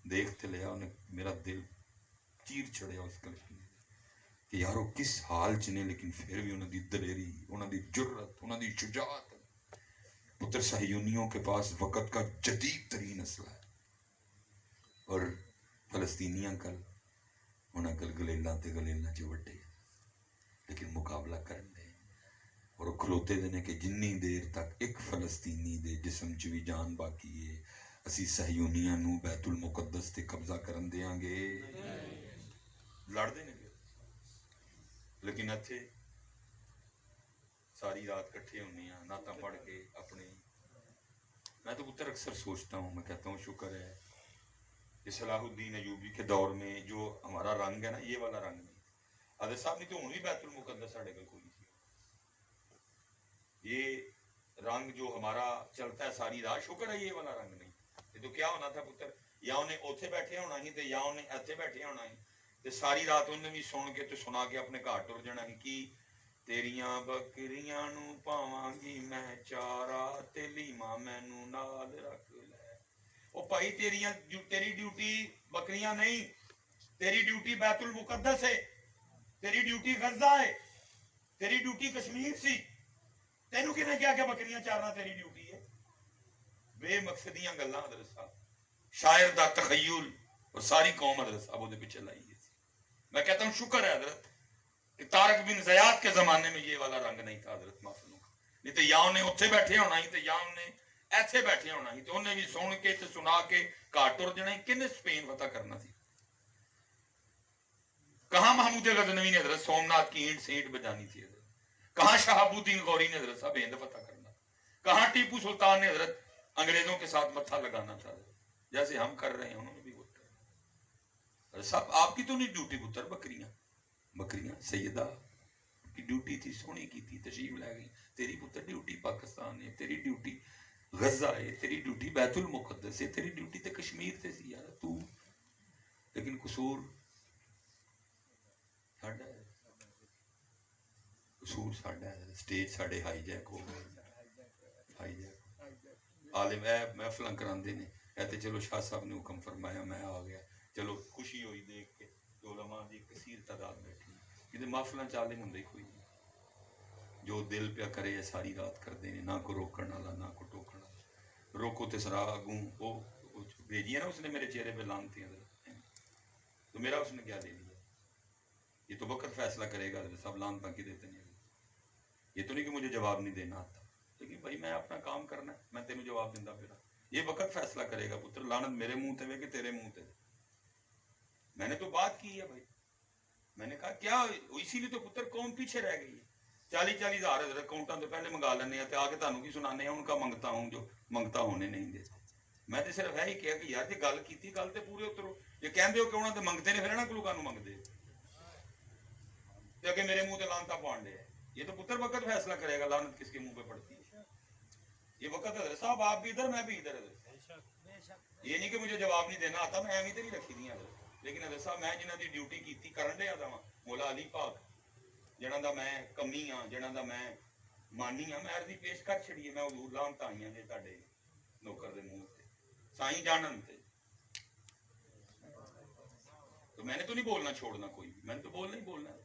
Speaker 2: دیکھتے لیا انہیں میرا دل چیر چھڑیا اس کلپ میں کہ یار وہ کس حال چ نے لیکن پھر بھی انہوں دی دلیری، انہوں دی جرت، انہوں دی شجاعت. پتر صہیونیوں کے پاس وقت کا جدید ترین اسلحہ ہے اور فلسطینیاں کل انہاں کل گلیلاں تے گلیلاں چ وڈے لیکن مقابلہ کرن دے اور کھلوتے دے نے کہ جنی دیر تک ایک فلسطینی دے جسم چ بھی جان باقی ہے اسی صہیونیاں نو بیت المقدس تے قبضہ کرن دیاں گے. لڑ دے نے لیکن اتھے ساری رات کٹھے ہونے ہیں نعتاں پڑھ کے اپنے. میں تو پتر اکثر سوچتا ہوں، میں کہتا ہوں شکر ہے کہ صلاح الدین ایوبی کے دور میں جو ہمارا رنگ ہے نا یہ والا رنگ نہیں. حضرت صاحب نے تو ہوں بھی بیت المقدس ساڑھے کل کوئی نہیں. یہ رنگ جو ہمارا چلتا ہے ساری رات شکر ہے یہ والا رنگ نہیں. یہ تو کیا ہونا تھا پتر، یا انہیں اوتھے بیٹھے ہونا ہی تے یا انہیں ایتھے بیٹھے ہونا ہی تے ساری رات انہیں بھی سن کے تو سنا کے اپنے گھر ٹر جانا ہی کی تیریاں بکریاں نو پاواں گی میں چارا تے لیما مینوں نال رکھ لے. او بھائی تیری ڈیوٹی بکریاں نہیں، تیری ڈیوٹی بیت المقدس ہے، تیری ڈیوٹی غزہ ہے، تیری ڈیوٹی کشمیر سی. تینوں کنے کیا کہ بکریاں چارنا تیری ڈیوٹی ہے؟ بے مقصدیاں گلاں حضرت صاحب، شاعر دا تخیل اور ساری قوم حضرت صاحب وہ دے پیچھے لائی ہے. میں کہتا ہوں شکر ہے حضرت کہ طارق بن زیاد کے زمانے میں یہ والا رنگ نہیں تھا حضرت محفلوں کا. نہیں تو یا انہیں اتھے بیٹھے ہونا ہی تو یا انہیں ایتھے بیٹھے ہونا ہی تو انہیں بھی سن کے تو سنا کے گھر ٹر جانا ہی. کنے سپین فتح کرنا سی؟ کہاں محمود غزنوی نے حضرت سومناتھ کی اینٹ سینٹ بجانی تھی حضرت؟ کہاں شہاب الدین غوری نے حضرت صاحب ہند فتح کرنا؟ کہاں ٹیپو سلطان نے حضرت انگریزوں کے ساتھ متھا لگانا تھا؟ جیسے ہم کر رہے ہیں انہوں نے بھی وہ کر. صاحب آپ کی تو نہیں ڈیوٹی پتر بکریاں سیدہ کی ڈیوٹی تھی سونی کی تھی تشریف لے گئی. تیری پتر ڈیوٹی پاکستان ہے، تیری ڈیوٹی غزہ ہے، تیری ڈیوٹی بیت المقدس ہے، تیری ڈیوٹی تے کشمیر تے سی یار تو. لیکن قصور ساڈا ہے، قصور ساڈا ہے. سٹیج ساڈے ہائی جیک ہو گئے. عالم اے محفلاں کراندے نے اے تے چلو شاہ صاحب نے حکم فرمایا میں آ گیا، چلو خوشی ہوئی دیکھ کے علماء دی کثیر تعداد بیٹھی. یہ محفلاں چالے ہوں کوئی نہیں، جو دل پہ کرے ساری رات کر دے نہ کو روکن والا نہ کو ٹوکن والا. روکو تے سرا اگوں وہ بھیجی ہے نا اس نے میرے چہرے پہ لانتی ہیں تو میرا اس نے کیا دے دیا؟ یہ تو وقت فیصلہ کرے گا حضرت صاحب. لانتا کی دیتے نہیں. یہ تو نہیں کہ مجھے جواب نہیں دینا آتا لیکن بھائی میں اپنا کام کرنا ہے، میں تینوں جواب دینا پھر. یہ وقت فیصلہ کرے گا پتر. لعنت میرے منہ تے وے کہ تیرے منہ تے. میں نے تو بات کی ہے بھائی. میں نے کہا کیا اسی لیے تو پتر قوم پیچھے رہ گئی ہے. 40-40 ہزار حضرت اکاؤنٹاں تو پہلے منگا لینے ہیں تے آ کے تانوں کی سنانے ہیں ان کا منگتا ہوں جو منگتا ہونے نہیں دیتے. میں تو صرف ہے ہی کہا کہ یار جی گل کیتی گل تے پورے اترو. یہ کہندے ہو کہ انہاں تے منگتے نے پھر نہ کلو کانوں منگدے تے اگے میرے منہ تے لعنتاں پاون دے. یہ تو پتر وقت فیصلہ کرے گا لعنت کس کے منہ پہ پڑتی ہے. یہ وقت حضرت صاحب آپ بھی ادھر میں بھی ادھر. یہ نہیں کہ مجھے جواب نہیں دینا آتا, میں ایویں تے نہیں رکھی دیاں. لیکن حضرت صاحب میں جنہاں دی ڈیوٹی کیتی کرن دیا دا مولا علی پاک جنہاں دا میں کمی ہاں جنہاں دا میں مانی ہاں, میں عرضی پیش کر چھڑی ہے. میں حضور لعنتاں آئیاں نے تہاڈے نوکر دے منہ تے سائیں جانن تے. تو میں نے تو نہیں بولنا چھوڑنا کوئی بھی, میں نے تو بولنا ہی بولنا ہے.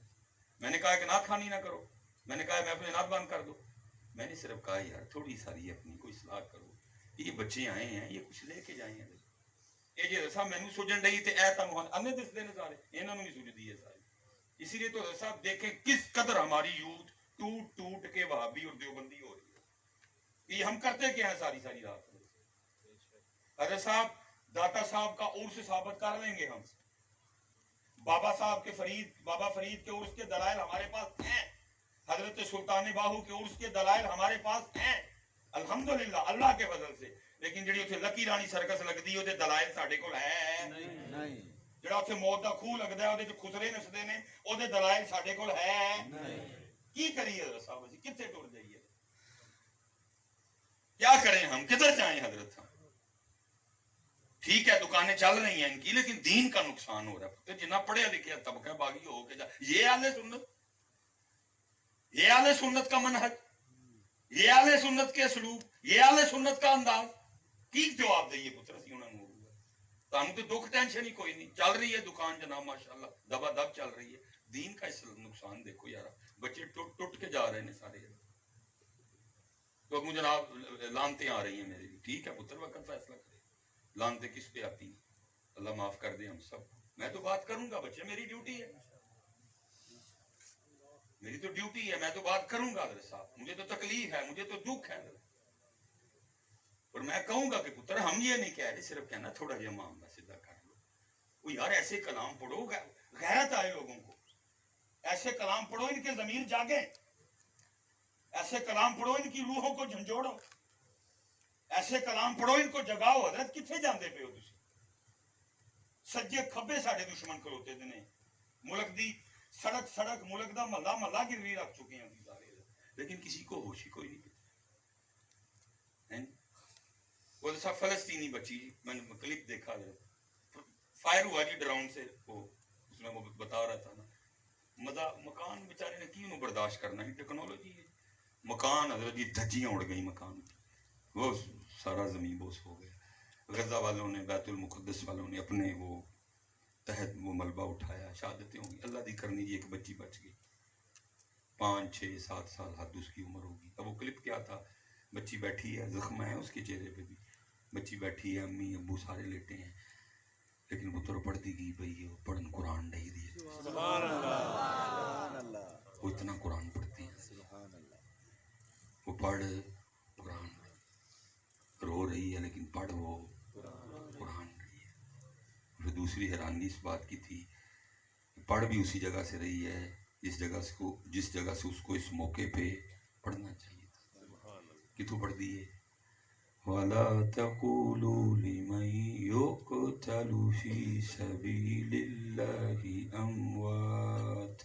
Speaker 2: میں نے کہا کہ نعت خوانی نہ کرو, میں نے کہا میں اپنے نعت بند کر دو. میں نے صرف کہا یار تھوڑی ساری اپنی کوئی اصلاح کرو. یہ بچے آئے ہیں یہ کچھ لے کے جائیں ہیں. یہ جی صاحب مینوں سجن رہی تے اے تانوں انے دسدے نے سارے, انہاں نوں نہیں سجدی ہے ساری. اسی لیے تو صاحب دیکھیں کس قدر ہماری یوتھ ٹوٹ ٹوٹ کے وہابی اور دیوبندی ہو رہی ہے. یہ ہم کرتے کیا ہیں ساری ساری رات. حضرت صاحب داتا صاحب کا عرس ثابت کر لیں گے ہم. بابا صاحب کے بابا فرید کے عرس کے دلائل ہمارے پاس ہیں. حضرت سلطان باہو کے عرس کے دلائل ہمارے پاس ہیں الحمدللہ اللہ کے فضل سے. لیکن جڑی اتنے لکی رانی سرکس لگتی ہے دلائل ساڈے کول ہے نہیں. جڑا اتنے موت دا خوہ لگتا ہے وہ خسرے نسدے نے وہ دلائل ساڈے کول ہے نہیں. کی کریے حضرت صاحب اسی کتنے ٹر جائیے, کیا کریں ہم, کدھر جائیں حضرت صاحب. ٹھیک ہے دکانیں چل رہی ہیں ان کی لیکن دین کا نقصان ہو رہا ہے. جنہ پڑھیا لکھیا طبقہ باغی ہو کے یہ اہل سنت, یہ اہل سنت کا منہج, یہ اہل سنت کے اسلوب, یہ اہل سنت کا انداز. کی جواب دئیے پتر اسی انہوں نے. تانوں تو دکھ ٹینشن ہی کوئی نہیں, چل رہی ہے دکان جناب ماشاءاللہ دبا دب چل رہی ہے. دین کا اس نقصان دیکھو یار, بچے ٹوٹ کے جا رہے ہیں سارے. تو مجھے جناب لانتے آ رہی ہیں میرے بھی. ٹھیک ہے پتر وقت فیصلہ کرے لانتے کس پہ آتی ہیں, اللہ معاف کر دے ہم سب. میں تو بات کروں گا بچے, میری ڈیوٹی ہے, میری تو ڈیوٹی ہے, میں تو بات کروں گا حضرت صاحب. مجھے تو تکلیف ہے, مجھے تو دکھ ہے, اور میں کہوں گا کہ پتر ہم یہ نہیں کہہ رہے, صرف کہنا تھوڑا جہا معاملہ سیدھا کر لو. وہ یار ایسے کلام پڑھو, غیرت آئے لوگوں کو. ایسے کلام پڑھو ان کے ضمیر جاگے, ایسے کلام پڑھو ان کی روحوں کو جھنجھوڑو, ایسے کلام پڑھو ان کو جگاؤ. حضرت کتنے جاندے پہ ہو تسی؟ سجے کھبے ساڈے دشمن کھلوتے نے. ملک دی سڑک سڑک ملک دا محلہ محلہ گروی رکھ چکے ہیں سارے, لیکن کسی کو ہوش ہی کوئی نہیں. وہ سب فلسطینی بچی, میں نے کلپ دیکھا ہے, فائر ہوا جی ڈراؤن سے, وہ اس میں وہ بتا رہا تھا نا مکان بیچارے نے کی انہوں برداشت کرنا ہے, ٹیکنالوجی ہے. مکان حضرت جی دھجیاں اڑ گئی مکان, وہ سارا زمین بوس ہو گیا. غزہ والوں نے بیت المقدس والوں نے اپنے وہ تحت وہ ملبہ اٹھایا, شہادتیں ہوں گی. اللہ دی کرنی جی ایک بچی بچ گئی, 5 6 7 سال حد اس کی عمر ہوگی. اب وہ کلپ کیا تھا, بچی بیٹھی ہے, زخم ہے اس کے چہرے پہ بھی, بچی بیٹھی ہے, امی ابو سارے لیٹے ہیں, لیکن وہ تو پڑھتی گئی بھئی وہ پڑھن قرآن نہیں دی.
Speaker 3: سبحان اللہ,
Speaker 2: وہ اتنا قرآن پڑھتی ہیں,
Speaker 3: سبحان اللہ.
Speaker 2: وہ پڑھ قرآن رو رہی ہے لیکن پڑھ وہ قرآن رہی ہے. پھر دوسری حیرانی اس بات کی تھی, پڑھ بھی اسی جگہ سے رہی ہے جس جگہ سے اس کو اس موقع پہ پڑھنا چاہیے تھا. کتوں پڑھ دی ہے, وَلَا تَقُولُوا لِمَن يُقْتَلُ فِي سَبِيلِ اللَّهِ أَمْوَاتٌ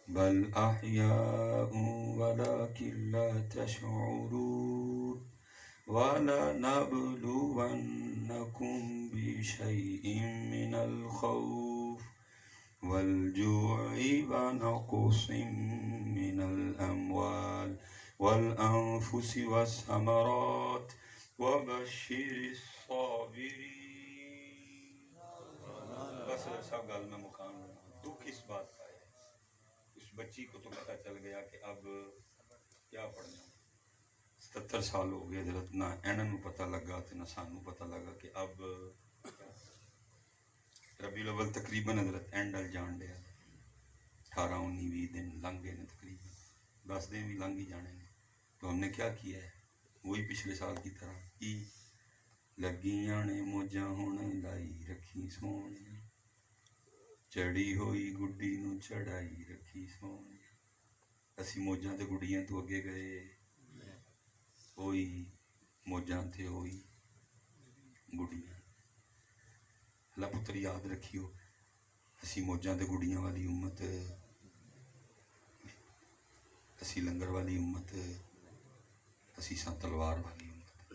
Speaker 2: بَلْ أَحْيَاءٌ وَلَكِنْ لَا تَشْعُرُونَ وَلَنَبْلُوَنَّكُمْ بِشَيْءٍ مِّنَ الْخَوْفِ وَالْجُوعِ وَنَقْصٍ مِّنَ الْأَمْوَالِ والأنفس والثمرات وبشر الصابرین. بس سب گل میں مقام دکھ اس بات کا ہے, اس بچی کو تو پتہ چل گیا کہ اب کیا پڑھنا. 77 سال ہو گئے حضرت, نہ انہوں پتہ لگا تو نہ سانوں پتہ لگا کہ اب ربیع الاول تقریباً حضرت اینڈ ال جان ڈیا. 18 19 20 دن لنگ گئے تقریباً, 10 دن بھی لنگ ہی جانے ہیں. تو ہم نے کیا کیا ہے, وہی پچھلے سال کی طرح کی لگیاں نے موجاں ہن لائی رکھی سونے, ਚੜੀ ਹੋਈ ਗੁੱਡੀ ਨੂੰ ਚੜਾਈ ਰੱਖੀ ਸੋਹਣੀ। ਅਸੀਂ ਮੌਜਾਂ ਤੇ ਗੁੱਡੀਆਂ ਤੋਂ ਅੱਗੇ ਗਏ, ਉਹੀ ਮੌਜਾਂ ਤੇ ਉਹੀ ਗੁੱਡੀਆਂ। ਅੱਲਾ ਪੁੱਤਰ ਯਾਦ ਰੱਖਿਓ, ਅਸੀਂ ਮੌਜਾਂ ਤੇ ਗੁੱਡੀਆਂ ਵਾਲੀ ਉਮਤ, ਅਸੀਂ ਲੰਗਰ ਵਾਲੀ ਉਮਤ, ਅਸੀਂ ਸਾਂ ਤਲਵਾਰ ਵਾਲੀ ਉਮਤ,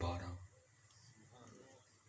Speaker 2: 12।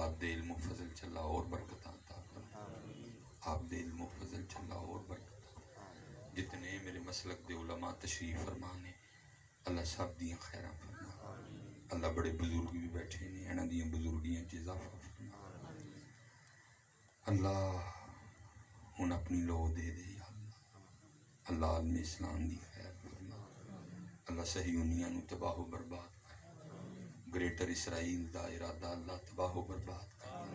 Speaker 2: آپ دے علم و فضل چلا اور برکتاں عطا فرما، آپ دے علم و فضل چلا اور برکتاں، جتنے میرے مسلک دے علماء تشریف فرمانے اللہ سب دیاں خیراں فرما، اللہ بڑے بزرگ بھی بیٹھے نے انہاں دیاں بزرگیاں چ اضافہ فرما، اللہ ہن اپنی لو دے دے یا اللہ، اللہ عالم اسلام دی خیر فرما، اللہ صہیونیاں نو تباہ و برباد کر، گریٹر اسرائیل دا ارادہ اللہ تباہ و برباد کر،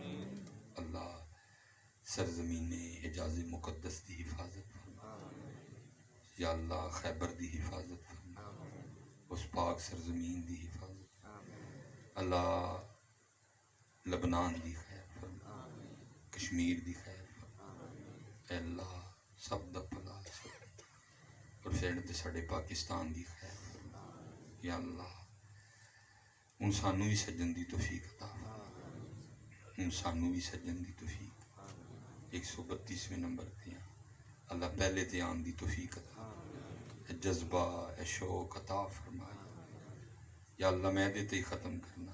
Speaker 2: اللہ سرزمین حجاز مقدس دی حفاظت فرما، یا اللہ خیبر دی حفاظت فرما، اس پاک سرزمین دی حفاظت فرما، اللہ لبنان دی خیر فرما، کشمیر دی خیر فرما، اے اللہ سب دا بھلا سب، اور پھر تے ساڈے پاکستان دی خیر فرما، یا اللہ ہن سانوں بھی سجن دی توفیق عطا فرما، ہن سانوں بھی سجن دی توفیق 132ویں نمبر تے ہیں اللہ پہلے تے آن دی توفیق عطا، اے جذبہ اے شوق عطا فرمائے، یا اللہ میں دے تے ختم کرنا،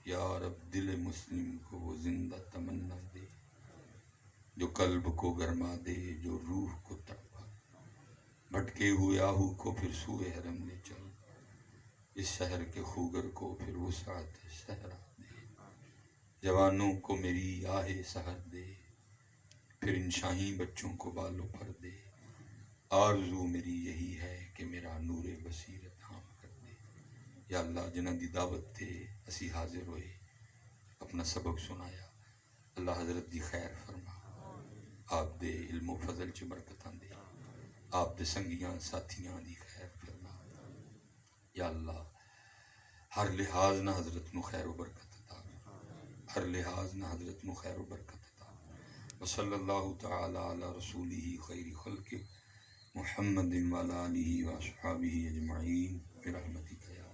Speaker 2: یا رب دل مسلم کو وہ زندہ تمنا دے جو قلب کو گرما دے، جو روح کو تڑپا، بھٹکے ہوئے آہو کو پھر سوئے حرم لے چل، اس شہر کے خوگر کو پھر وسعت صحرا دے، جوانوں کو میری آہ سحر دے، پھر ان شاہین بچوں کو بالوں پر دے، آرزو میری یہی ہے کہ میرا نور بصیرت عام کر دے، یا اللہ جنہاں دی دعوت تے اسی حاضر ہوئے اپنا سبق سنایا، اللہ حضرت دی خیر فرما، آپ دے علم و فضل چ برکتاں دے، آپ دے سنگیاں ساتھیاں دی خیر فرما، یا اللہ ہر لحاظ نہ حضرت نو خیر و برکت عطا، ہر لحاظ نہ حضرت نو خیر و برکت عطا، وصلی اللہ تعالی علی رسولہ خیر خلق محمد وعلی آلہ واصحابہ اجمعین برحمتک یا